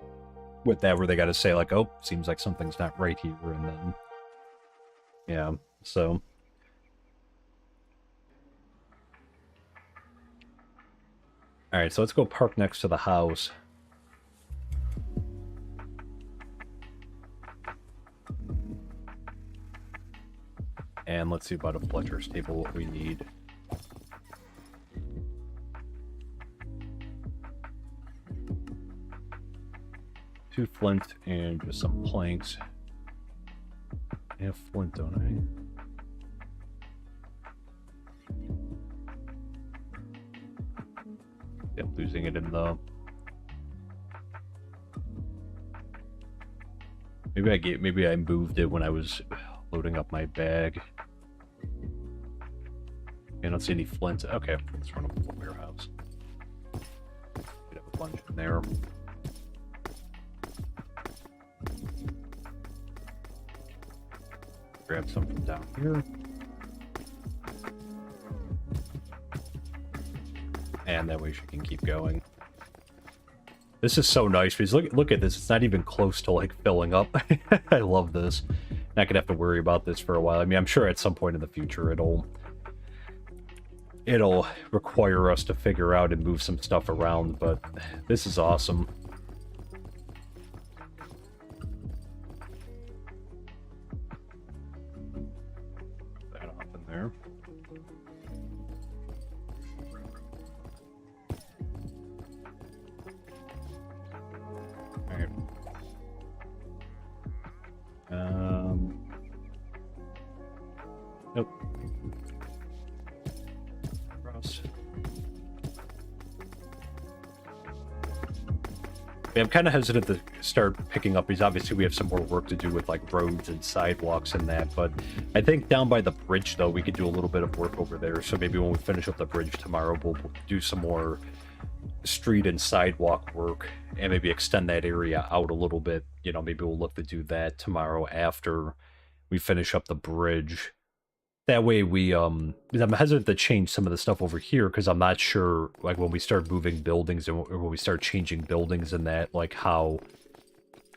with that, where they got to say like, oh, seems like something's not right here, and then yeah, so all right, so let's go park next to the house. And let's see about a Fletcher's table, what we need. Two flint and just some planks. I have flint, don't I? Yep, losing it in the... Maybe I moved it when I was loading up my bag. I don't see any flint. Okay, let's run up to the warehouse. Could have a bunch in there. Grab some from down here. And that way she can keep going. This is so nice, because look at this. It's not even close to like filling up. I love this. Not gonna have to worry about this for a while. I mean, I'm sure at some point in the future it'll require us to figure out and move some stuff around, but this is awesome. That up in there. All right. Nope. Cross. Yeah, I'm kind of hesitant to start picking up these. Obviously, we have some more work to do with like roads and sidewalks and that, but I think down by the bridge, though, we could do a little bit of work over there. So maybe when we finish up the bridge tomorrow, we'll do some more street and sidewalk work and maybe extend that area out a little bit. You know, maybe we'll look to do that tomorrow after we finish up the bridge. That way we, I'm hesitant to change some of the stuff over here, because I'm not sure, like, when we start moving buildings and when we start changing buildings and that, like, how...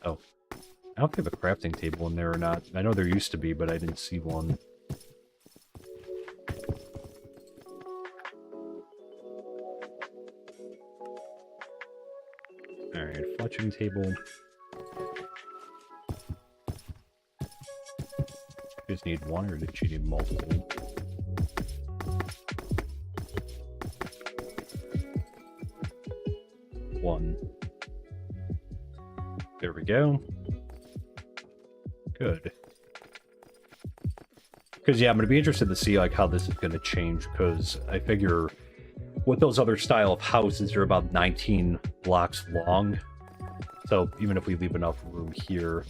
Oh. I don't think I have a crafting table in there or not. I know there used to be, but I didn't see one. Alright, fletching table. Just need one, or did she need multiple? One. There we go. Good. Because yeah, I'm going to be interested to see like how this is going to change, because I figure with those other style of houses, they're about 19 blocks long. So even if we leave enough room here,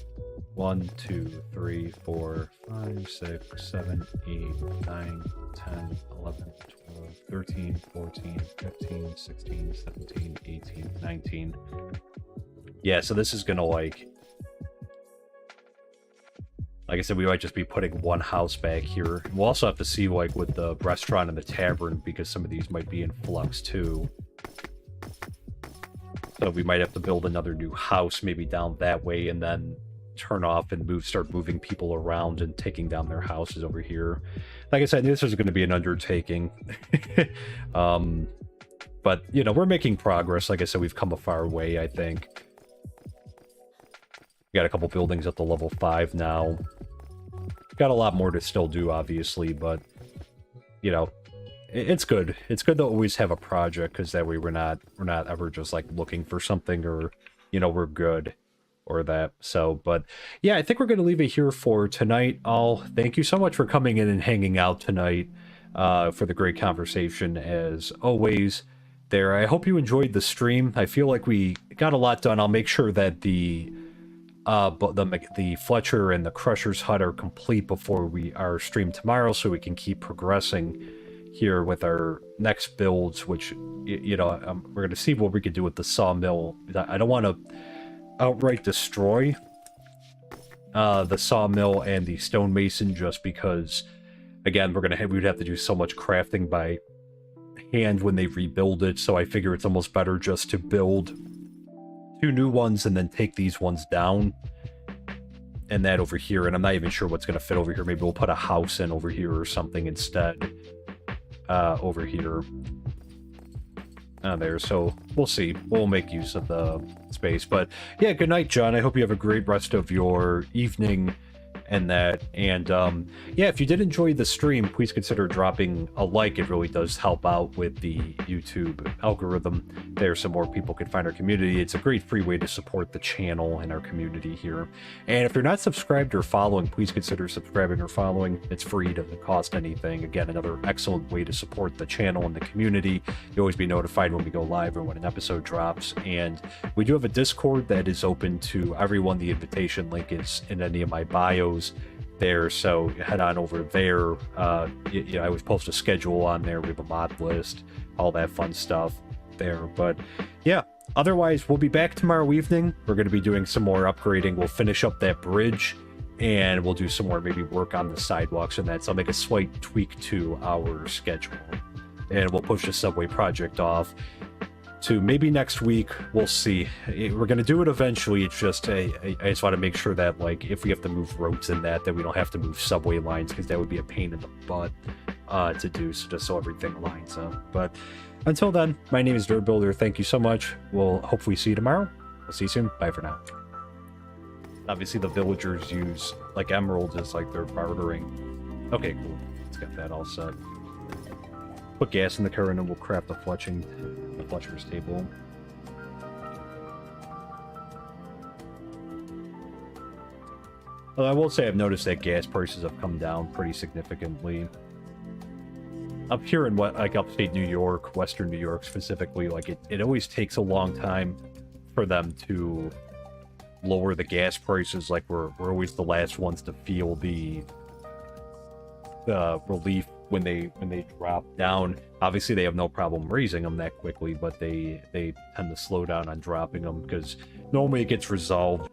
1, 2, 3, 4, 5, 6, 7, 8, 9, 10, 11, 12, 13, 14, 15, 16, 17, 18, 19. Yeah, so this is gonna like I said, we might just be putting one house back here. We'll also have to see like with the restaurant and the tavern, because some of these might be in flux too. So we might have to build another new house maybe down that way, and then turn off and start moving people around and taking down their houses over here. Like I said, this is going to be an undertaking. But, you know, we're making progress. Like I said, we've come a far way, I think. We got a couple buildings at the level 5 now. Got a lot more to still do, obviously, but, you know, it's good. It's good to always have a project, because that way we're not ever just, like, looking for something, or, you know, we're good, or that. So, but, yeah, I think we're going to leave it here for tonight. Thank you so much for coming in and hanging out tonight, for the great conversation, as always. There, I hope you enjoyed the stream. I feel like we got a lot done. I'll make sure that the Fletcher and the Crusher's hut are complete before our stream tomorrow, so we can keep progressing here with our next builds, which, you know, we're going to see what we can do with the sawmill. I don't want to outright destroy the sawmill and the stonemason, just because, again, we'd have to do so much crafting by hand when they rebuild it, so I figure it's almost better just to build 2 new ones and then take these ones down, and that over here. And I'm not even sure what's going to fit over here. Maybe we'll put a house in over here or something instead, over here. There, so we'll see. We'll make use of the space. But yeah, good night, John. I hope you have a great rest of your evening and that. And yeah, if you did enjoy the stream, please consider dropping a like. It really does help out with the YouTube algorithm there, so more people can find our community. It's a great free way to support the channel and our community here. And if you're not subscribed or following, please consider subscribing or following. It's free, doesn't cost anything. Again, another excellent way to support the channel and the community. You'll always be notified when we go live or when an episode drops. And we do have a Discord that is open to everyone. The invitation link is in any of my bios there, so head on over there. You know, I always post a schedule on there. We have a mod list, all that fun stuff there. But yeah, otherwise, we'll be back tomorrow evening. We're going to be doing some more upgrading. We'll finish up that bridge, and we'll do some more maybe work on the sidewalks and that. So I'll make a slight tweak to our schedule, and we'll push the subway project off to maybe next week. We'll see. We're going to do it eventually. It's just, I just want to make sure that, like, if we have to move roads in that we don't have to move subway lines, because that would be a pain in the butt to do, so just so everything lines up. But until then, my name is Dirt Builder. Thank you so much. We'll hopefully see you tomorrow. We'll see you soon. Bye for now. Obviously, the villagers use, like, emeralds as, like, their bartering. Okay, cool. Let's get that all set. Put gas in the car, and then we'll craft the Fletcher's table. Although I will say I've noticed that gas prices have come down pretty significantly. Up here in upstate New York, Western New York specifically, like it always takes a long time for them to lower the gas prices. Like we're always the last ones to feel the relief when they drop down. Obviously, they have no problem raising them that quickly, but they tend to slow down on dropping them, because normally it gets resolved